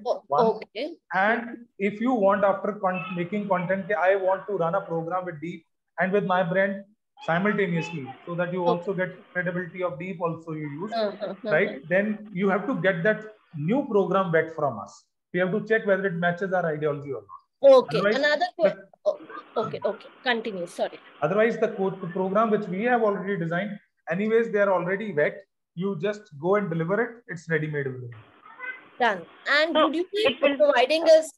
A: And if you want, after making content, I want to run a program with DEEP and with my brand simultaneously, so that you also get credibility of DEEP also you use, right? Then you have to get that new program vet from us. We have to check whether it matches our ideology or not.
F: Okay, another question. Okay, continue, sorry.
A: Otherwise, the program which we have already designed, anyways, they are already vet. You just go and deliver it. It's ready-made.
F: Done. And would you be providing us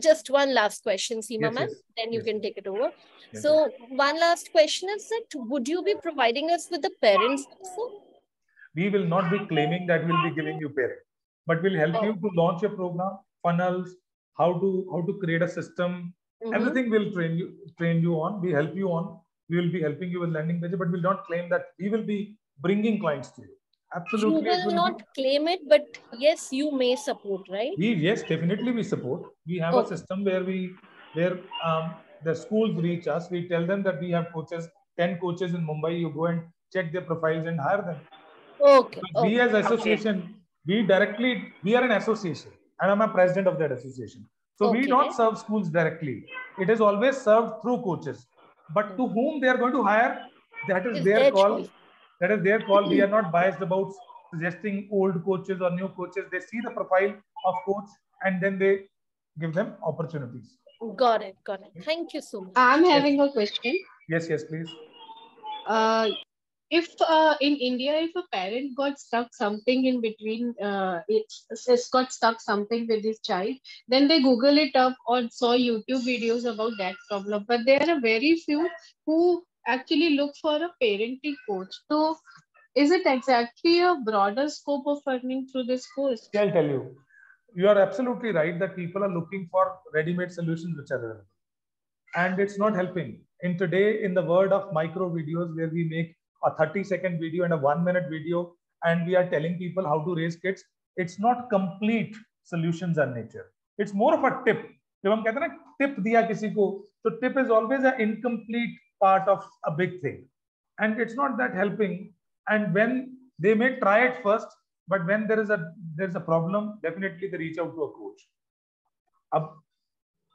F: just one last question, Seema ma'am? Then you can take it over. So one last question is that would you be providing us with the parents also?
A: We will not be claiming that we'll be giving you parents, but we'll help you to launch your program, funnels, how to create a system. Everything will train you on. We help you on. We will be helping you with landing pages, but we'll not claim that we will be bringing clients to you. Absolutely.
F: You will not claim it, but yes, you may support, right?
A: Yes, definitely we support. We have a system where the schools reach us. We tell them that we have coaches, 10 coaches in Mumbai. You go and check their profiles and hire them.
F: Okay.
A: We as association, we are an association and I'm a president of that association. So we don't serve schools directly. It is always served through coaches. But to whom they are going to hire, that is their call. Choice. That is their call. We are not biased about suggesting old coaches or new coaches. They see the profile of coach and then they give them opportunities.
F: Got it. Thank you so much.
G: I'm having a question.
A: Yes, please.
G: If in India, if a parent got stuck something in between, it's got stuck something with his child, then they Google it up or saw YouTube videos about that problem. But there are very few who actually look for a parenting coach. So is it exactly a broader scope of earning through this course?
A: I'll tell you. You are absolutely right that people are looking for ready-made solutions which are available. And it's not helping. In the world of micro videos where we make a 30-second video and a 1-minute video and we are telling people how to raise kids, it's not complete solutions in nature. It's more of a tip. जब हम कहते हैं ना tip दिया किसी को, so tip is always an incomplete part of a big thing. And it's not that helping. And when they may try it first, but when there's a problem, definitely they reach out to a coach. अब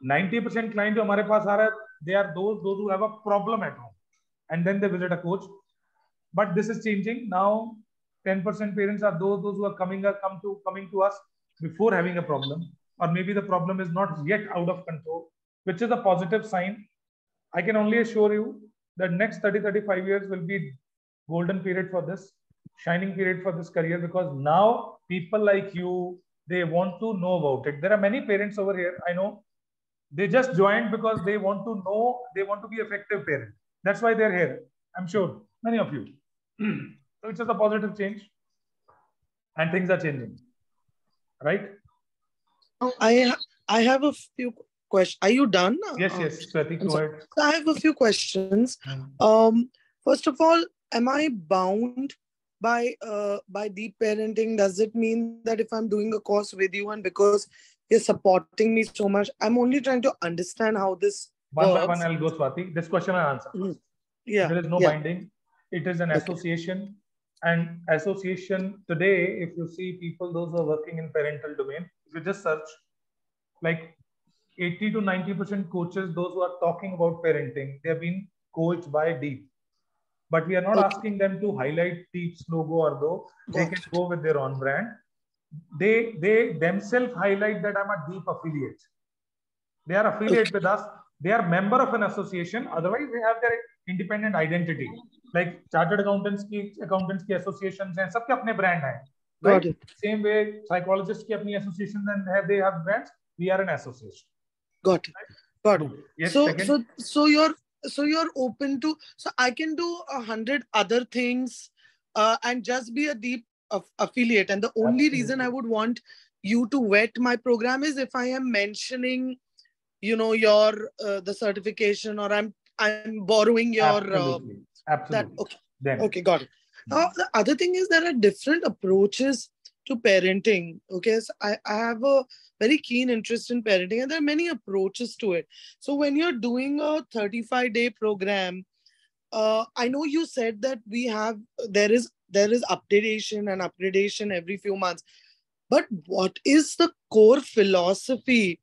A: 90% client जो हमारे पास आ रहा है, they are those who have a problem at home. And then they visit a coach. But this is changing now. 10% parents are those who are coming to us before having a problem, or maybe the problem is not yet out of control, which is a positive sign. I can only assure you that next 30-35 years will be golden period for this, shining period for this career, because now people like you, they want to know about it. There are many parents over here, I know, they just joined because they want to know, they want to be effective parent. That's why they're here. I'm sure many of you. So it's just a positive change, and things are changing, right?
H: I have a few questions. Are you done?
A: Yes, Swati, go ahead.
H: I have a few questions. First of all, am I bound by deep parenting? Does it mean that if I'm doing a course with you and because you're supporting me so much, I'm only trying to understand how this
A: one
H: works.
A: by one, I'll go, Swati. This question I'll answer.
H: Yeah.
A: There is no binding. It is an association. And association today, if you see people, those who are working in parental domain, if you just search, like 80 to 90% coaches, those who are talking about parenting, they have been coached by Deep. But we are not asking them to highlight Deep's logo, or though they can go with their own brand. They themselves highlight that I'm a Deep affiliate. They are affiliate with us. They are member of an association. Otherwise, they have their independent identity. Like chartered accountants की associations हैं, सबके अपने brand हैं. Right? Same way, psychologists की अपनी associations and they have brands. We are an association.
H: Got it. Got it.
A: Yes,
H: so you're open to, so I can do 100 other things and just be a Deep affiliate. And the only reason I would want you to vet my program is if I am mentioning, you know, your the certification, or I'm borrowing your
A: Absolutely.
H: Okay, got it. Now the other thing is there are different approaches to parenting. Okay, so I have a very keen interest in parenting, and there are many approaches to it. So when you're doing a 35-day program, I know you said that there is updation and upgradation every few months, but what is the core philosophy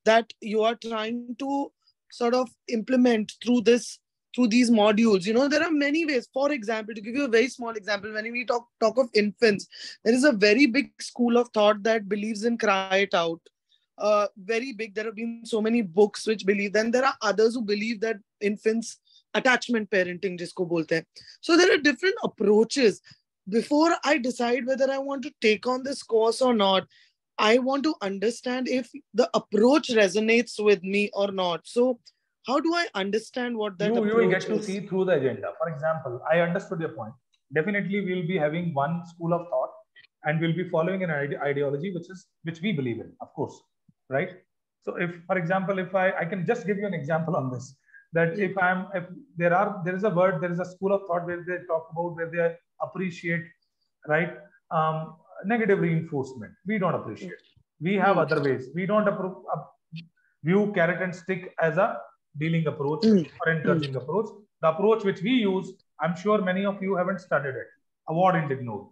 H: that you are trying to sort of implement through these modules? You know, there are many ways. For example, to give you a very small example, when we talk of infants, there is a very big school of thought that believes in cry it out. Very big. There have been so many books which believe. Then there are others who believe that infants attachment parenting, jisko bolte hain. So there are different approaches. Before I decide whether I want to take on this course or not, I want to understand if the approach resonates with me or not. So how do I understand what that approach is?
A: You will get to see through the agenda. For example, I understood your point. Definitely, we'll be having one school of thought, and we'll be following an ideology which we believe in, of course, right? So, if, for example, if I can just give you an example on this, that if there is a school of thought where they talk about, where they appreciate, right? Negative reinforcement. We don't appreciate. We have other ways. We don't view carrot and stick as a dealing approach or encouraging approach. The approach which we use, I'm sure many of you haven't studied it. Award and ignore,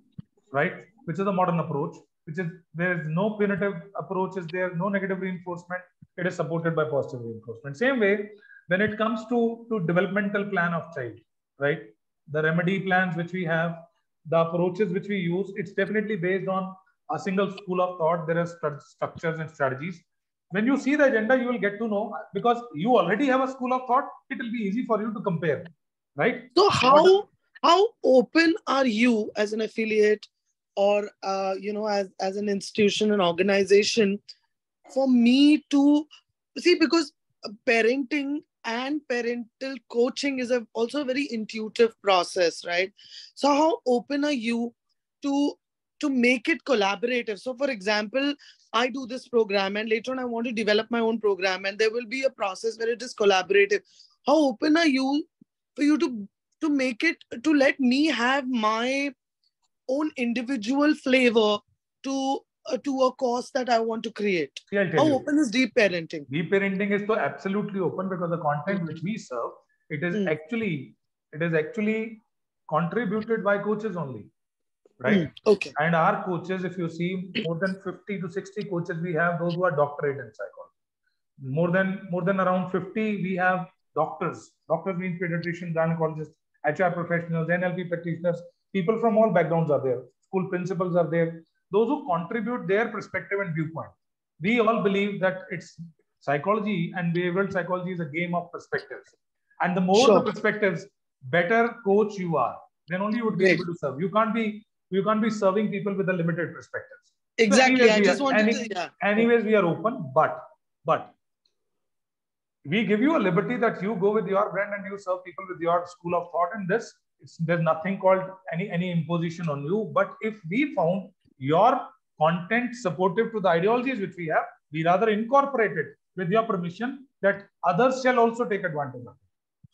A: right? Which is a modern approach, which is there is no punitive approach, is there no negative reinforcement. It is supported by positive reinforcement. Same way, when it comes to developmental plan of child, right? The remedy plans which we have, the approaches which we use, it's definitely based on a single school of thought. There are structures and strategies. When you see the agenda, you will get to know, because you already have a school of thought, it will be easy for you to compare, right?
H: So how open are you as an affiliate, or you know, as an institution, an organization, for me to see? Because parenting and parental coaching is also a very intuitive process, right? So how open are you to make it collaborative? So for example, I do this program and later on I want to develop my own program, and there will be a process where it is collaborative. How open are you for you to make it, to let me have my own individual flavor to a course that I want to create? How open is Deep Parenting?
A: Deep Parenting is so absolutely open, because the content which we serve, it is actually contributed by coaches only, right?
H: Okay.
A: And our coaches, if you see, more than 50 to 60 coaches we have, those who are doctorate in psychology. More than around 50 we have doctors. Doctors means pediatrician, gynecologist, HR professionals, NLP practitioners, people from all backgrounds are there. School principals are there. Those who contribute their perspective and viewpoint. We all believe that it's psychology and behavioral psychology is a game of perspectives. And the more the perspectives, better coach you are, then only you would be able to serve. You can't be serving people with a limited perspectives.
H: Exactly.
A: So
H: I just wanted to, yeah.
A: Anyways, we are open, but we give you a liberty that you go with your brand and you serve people with your school of thought. And there's nothing called any imposition on you. But if we found your content supportive to the ideologies which we have, we rather incorporate it with your permission that others shall also take advantage of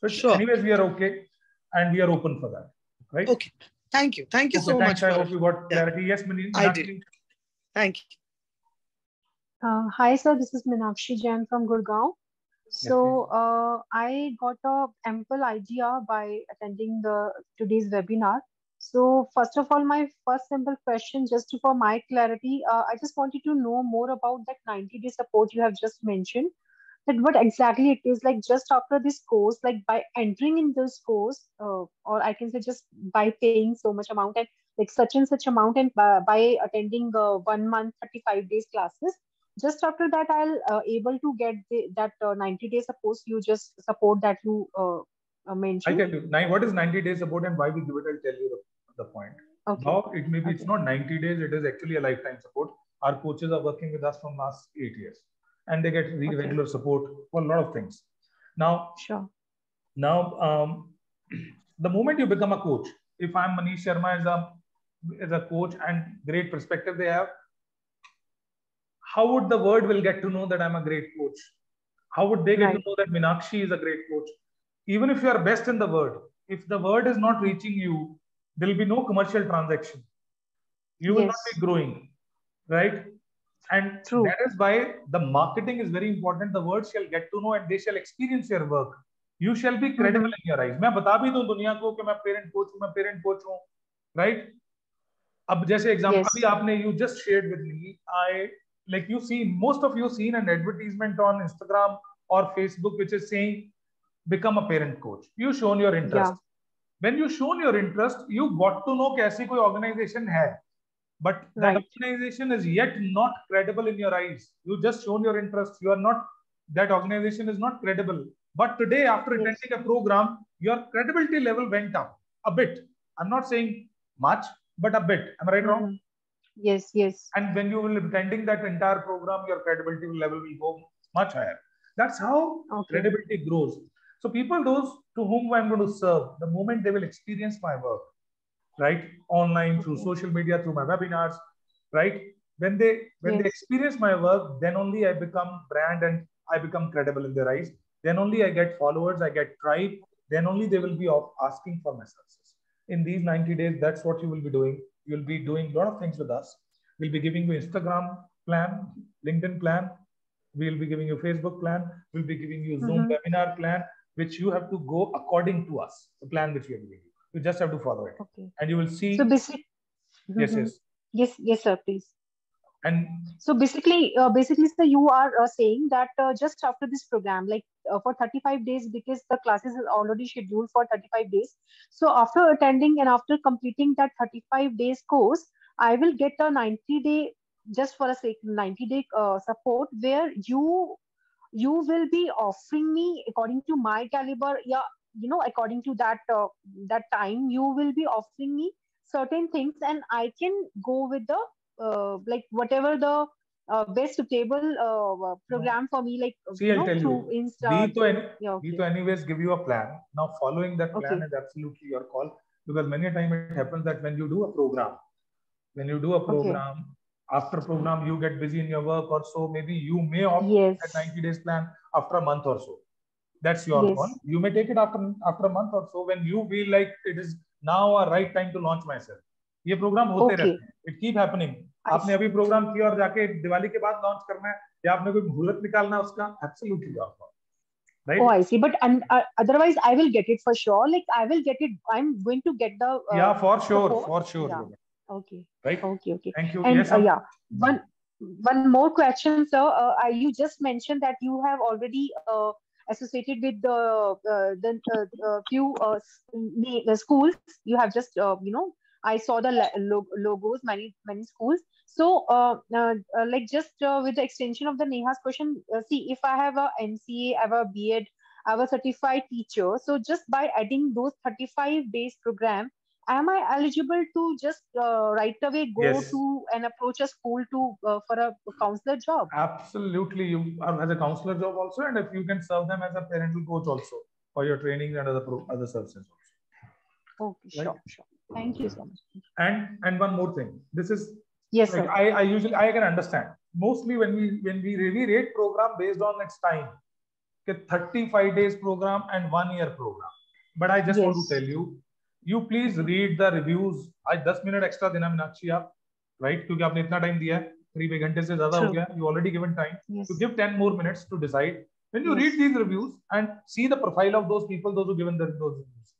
A: it. So anyways, we are okay and we are open for that. Right?
H: Okay. Thank you. Thank you so much.
A: I hope you got clarity. Yes, Meenakshi.
H: I did. Thank you.
I: Hi, sir. This is Meenakshi Jain from Gurgaon. So I got a ample idea by attending today's webinar. So first of all, my first simple question, just for my clarity, I just wanted to know more about that 90-day support you have just mentioned. That what exactly it is, like just after this course, like by entering in this course, or I can say just by paying so much amount and like such and such amount, and by attending 1 month, 35 days classes. Just after that, I'll able to get that 90-day support that you mentioned.
A: I'll tell you what is 90 days support and why we give it. I'll tell you the point.
I: Okay.
A: Now it's not 90 days. It is actually a lifetime support. Our coaches are working with us from last 8 years, and they get regular support for a lot of things. Now, the moment you become a coach, if I'm Manish Sharma as a coach and great perspective they have, how would the world will get to know that I'm a great coach? How would they get to know that Meenakshi is a great coach? Even if you are best in the word, if the word is not reaching you, there will be no commercial transaction. You will not be growing, right? And that is why the marketing is very important. The world shall get to know and they shall experience your work. You shall be credible in your eyes. मैं बता भी दूं दुनिया को कि मैं parent coach हूँ, right? अब जैसे example अभी आपने you just shared with me, most of you seen an advertisement on Instagram or Facebook which is saying become a parent coach. You shown your interest. When you shown your interest, you got to know कि ऐसी कोई organization है. But that organization is yet not credible in your eyes. You just shown your interest. You are not, that organization is not credible. But today, after attending a program, your credibility level went up a bit. I'm not saying much, but a bit. Am I right or wrong?
I: Yes, yes.
A: And when you will be attending that entire program, your credibility level will go much higher. That's how credibility grows. So people, those to whom I'm going to serve, the moment they will experience my work, right, online, through social media, through my webinars, right, when they experience my work, then only I become brand and I become credible in their eyes. Then only I get followers, I get tribe. Then only they will be asking for my services. In these 90 days, that's what you will be doing. You'll be doing a lot of things with us. We'll be giving you Instagram plan, LinkedIn plan. We'll be giving you Facebook plan. We'll be giving you Zoom webinar plan, which you have to go according to us, the plan which we are giving you. You just have to follow it. And you will see.
I: So basically, yes, sir, please.
A: And
I: so basically, sir, you are saying that just after this program, like for 35 days, because the classes is already scheduled for 35 days. So after attending and after completing that 35 days course, I will get a 90-day, just for a sake, 90-day support where you will be offering me according to my caliber, according to that time, you will be offering me certain things, and I can go with the whatever the best suitable program for me, like
A: I'll tell
I: through
A: you,
I: Insta.
A: we to anyways give you a plan. Now following that plan is absolutely your call, because many times it happens that when you do a program, after program you get busy in your work or so, maybe you may opt that 90 days plan after a month or so. That's your call. You may take it after a month or so when you feel like it is now a right time to launch myself. ये programme होते रहते हैं. It keep happening. आपने अभी programme किया और जाके दिवाली के बाद लॉन्च करना है या आपने कोई मुहूर्त निकालना है उसका, absolutely your call. Right?
I: Oh, I see. But otherwise, I will get it for sure. Like I will get it. I'm going to get the
A: for sure.
I: Yeah. Okay.
A: Right.
I: Okay.
A: Thank you.
I: And one more question, sir. You just mentioned that you have already associated with the few schools. You have just I saw the logos, many schools. So like just with the extension of the Neha's question, see, if I have a MCA, I have a B.Ed, I have a certified teacher. So just by adding those 35 days program, am I eligible to just right away go
A: Yes.
I: to and approach a school to for a counselor job?
A: Absolutely, you are as a counselor job also, and if you can serve them as a parental coach also for your training and other services also.
I: Okay,
A: Right?
I: sure. Thank you so much.
A: And one more thing, this is
I: Yes,
A: like
I: sir.
A: I usually I can understand. Mostly when we really rate program based on its time, okay, 35 days program and 1 year program. But I just want to tell you please read the reviews. आज 10 minute extra देना मीनाक्षी आप, right? क्योंकि आपने इतना time दिया है, 3 घंटे से ज्यादा हो गया. You already given time.
I: Yes.
A: To give 10 more minutes to decide. When you read these reviews and see the profile of those people, those who given those reviews,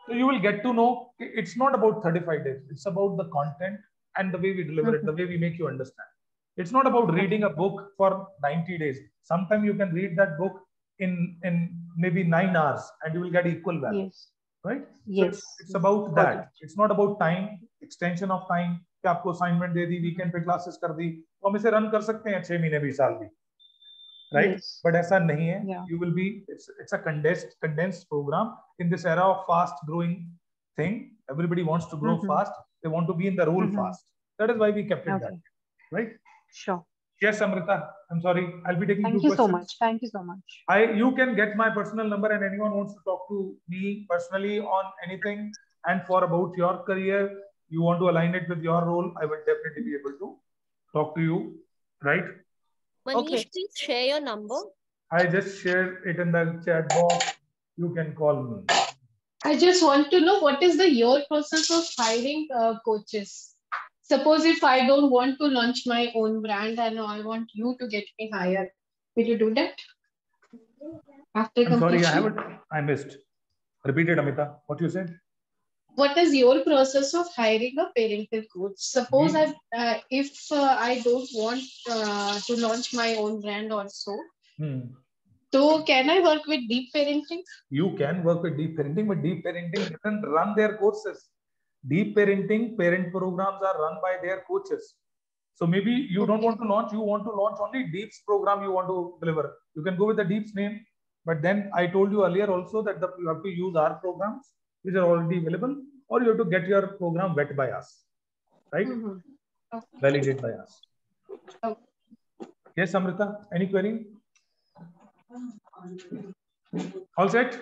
A: so you will get to know it's not about 35 days. It's about the content and the way we deliver it, the way we make you understand. It's not about reading a book for 90 days. Sometimes you can read that book in maybe 9 hours and you will get equal value.
I: Yes.
A: Right?
I: Yes.
A: So it's about that. It's not about time, extension of time. कि आपको assignment दे दी, weekend पे classes कर दी, तो हम इसे run कर सकते हैं 6 महीने 20 साल भी. Right?
I: Yes.
A: But ऐसा नहीं है.
I: Yeah.
A: You will be, it's a condensed program in this era of fast growing thing. Everybody wants to grow fast. They want to be in the role fast. That is why we kept it that way. Right?
I: Sure.
A: Yes, Amrita. I'm sorry. I'll be taking
I: Thank
A: 2
I: you
A: questions.
I: so much. Thank you so much.
A: You can get my personal number, and anyone wants to talk to me personally on anything and for about your career, you want to align it with your role, I will definitely be able to talk to you. Right?
F: Manish, please share your number.
A: I just shared it in the chat box. You can call me.
G: I just want to know what is your process of hiring coaches? Suppose if I don't want to launch my own brand and I want you to get me hired, will you do that? After
A: I'm sorry,
G: completion?
A: I missed. Repeat it, Amita. What you said?
G: What is your process of hiring a parental coach? Suppose if I don't want to launch my own brand also, so can I work with deep parenting?
A: You can work with deep parenting, but deep parenting doesn't run their courses. Deep parenting, parent programs are run by their coaches. So maybe you don't want to launch, you want to launch only Deep's program you want to deliver. You can go with the Deep's name, but then I told you earlier also that you have to use our programs, which are already available, or you have to get your program vet by us, right? Validate by us. Yes, Amrita, any query? All set?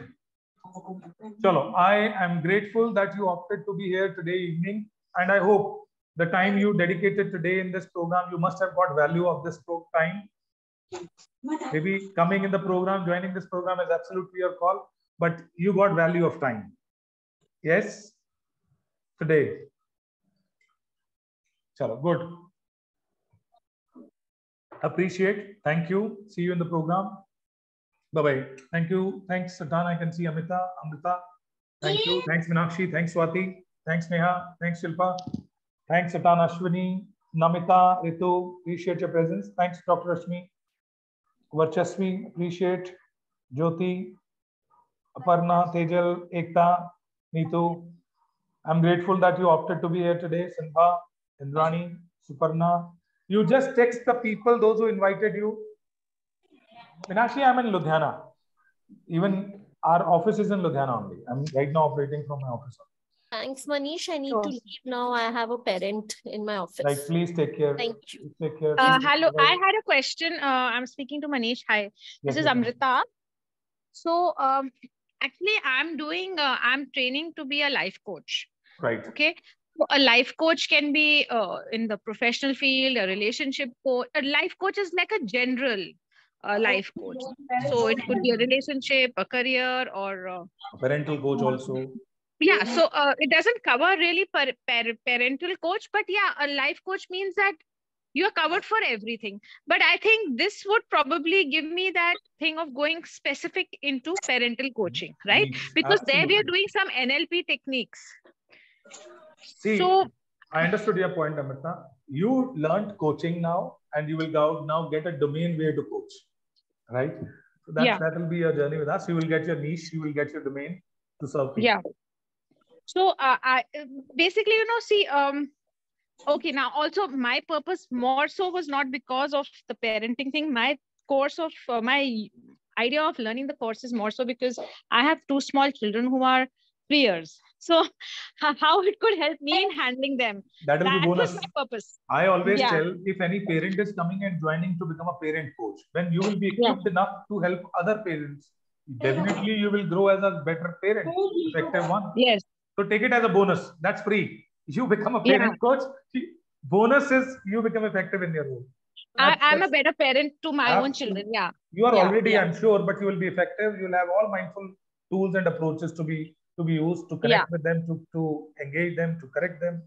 A: Chalo, I am grateful that you opted to be here today evening, and I hope the time you dedicated today in this program, you must have got value of this time. Maybe coming in the program, joining this program is absolutely your call, but you got value of time. Yes? Today. Chalo, good. Appreciate. Thank you. See you in the program. Bye-bye. Thank you. Thanks, Satan. I can see Amrita. Thank you. Thanks, Meenakshi. Thanks, Swati. Thanks, Neha. Thanks, Shilpa. Thanks, Satan, Ashwini, Namita, Ritu. Appreciate your presence. Thanks, Dr. Rashmi. Varchasvi. Appreciate. Jyoti, Aparna, Tejal, Ekta, Neetu. I'm grateful that you opted to be here today. Sinha, Indrani, Suparna. You just text the people, those who invited you. Meenakshi, I'm in Ludhiana. Even our office is in Ludhiana only. I'm right now operating from my office.
F: Thanks, Manish. I need to leave now. I have a parent in my office.
A: Right, please take care.
F: Thank you.
A: Please take care.
J: Hello, I had a question. I'm speaking to Manish. Hi, this is Amrita. So actually, I'm training to be a life coach.
A: Right.
J: Okay. So a life coach can be in the professional field, a relationship coach. A life coach is like a general life coach. So it could be a relationship, a career, or
A: a parental coach also.
J: Yeah, so it doesn't cover really parental coach, but yeah, a life coach means that you're covered for everything. But I think this would probably give me that thing of going specific into parental coaching, right? Because there we are doing some NLP techniques.
A: See, so I understood your point, Amrita. You learned coaching now, and you will now get a domain where to coach, right? So that will be your journey with us. You will get your niche, you will get your domain to serve people.
J: Yeah. So I basically, see, okay, now also my purpose more so was not because of the parenting thing. My course of my idea of learning the course is more so because I have 2 small children who are 3 years. So how it could help me in handling them.
A: That will be bonus.
J: Was my purpose.
A: I always tell, if any parent is coming and joining to become a parent coach, then you will be equipped enough to help other parents. Definitely you will grow as a better parent, effective one.
J: Yes.
A: So take it as a bonus. That's free. You become a parent coach. Bonus is you become effective in your role.
J: I'm a better parent to my own children. Yeah.
A: You are already, I'm sure, but you will be effective. You'll have all mindful tools and approaches to be used to connect with them, to engage them, to correct them.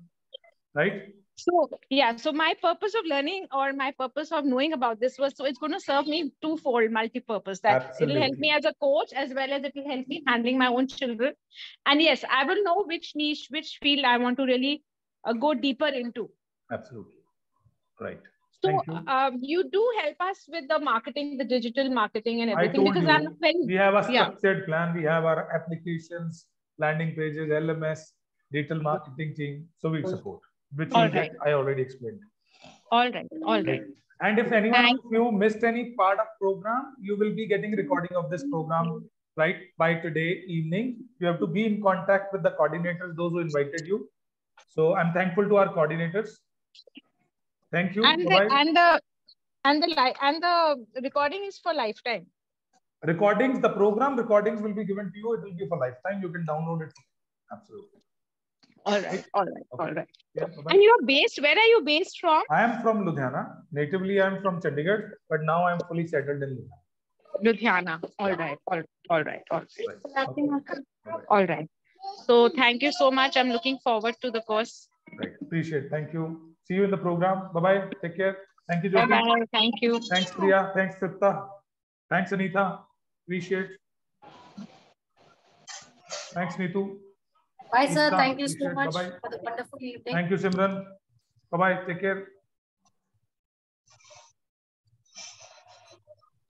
A: Right?
J: So so my purpose of learning or my purpose of knowing about this was, so it's going to serve me twofold, multi-purpose, that it will help me as a coach as well as it will help me handling my own children. And yes, I will know which niche, which field I want to really go deeper into.
A: Absolutely. Right.
J: So you do help us with the marketing, the digital marketing and everything, because
A: we have a structured plan. We have our applications, landing pages, LMS, digital marketing team. So we support, which I already explained.
J: All right.
A: And if anyone of you missed any part of program, you will be getting recording of this program by today evening. You have to be in contact with the coordinators, those who invited you. So I'm thankful to our coordinators. Thank you.
J: And the recording is for lifetime.
A: Recordings, the program recordings will be given to you. It will be for lifetime. You can download it. Absolutely.
J: All right. Yeah, and you are based, where are you based from?
A: I am from Ludhiana. Natively, I am from Chandigarh, but now I am fully settled in
J: Ludhiana. All right. So thank you so much. I'm looking forward to the course.
A: Right. Appreciate it. Thank you. See you in the program. Bye-bye. Take care. Thank you, Jyoti.
J: Bye-bye. Thank you.
A: Thanks, Priya. Thanks, Tripta. Thanks, Anita. Appreciate it. Thanks, Neetu.
K: Bye, sir. Thank you so much for the wonderful evening.
A: Thank you, Simran. Bye-bye. Take care.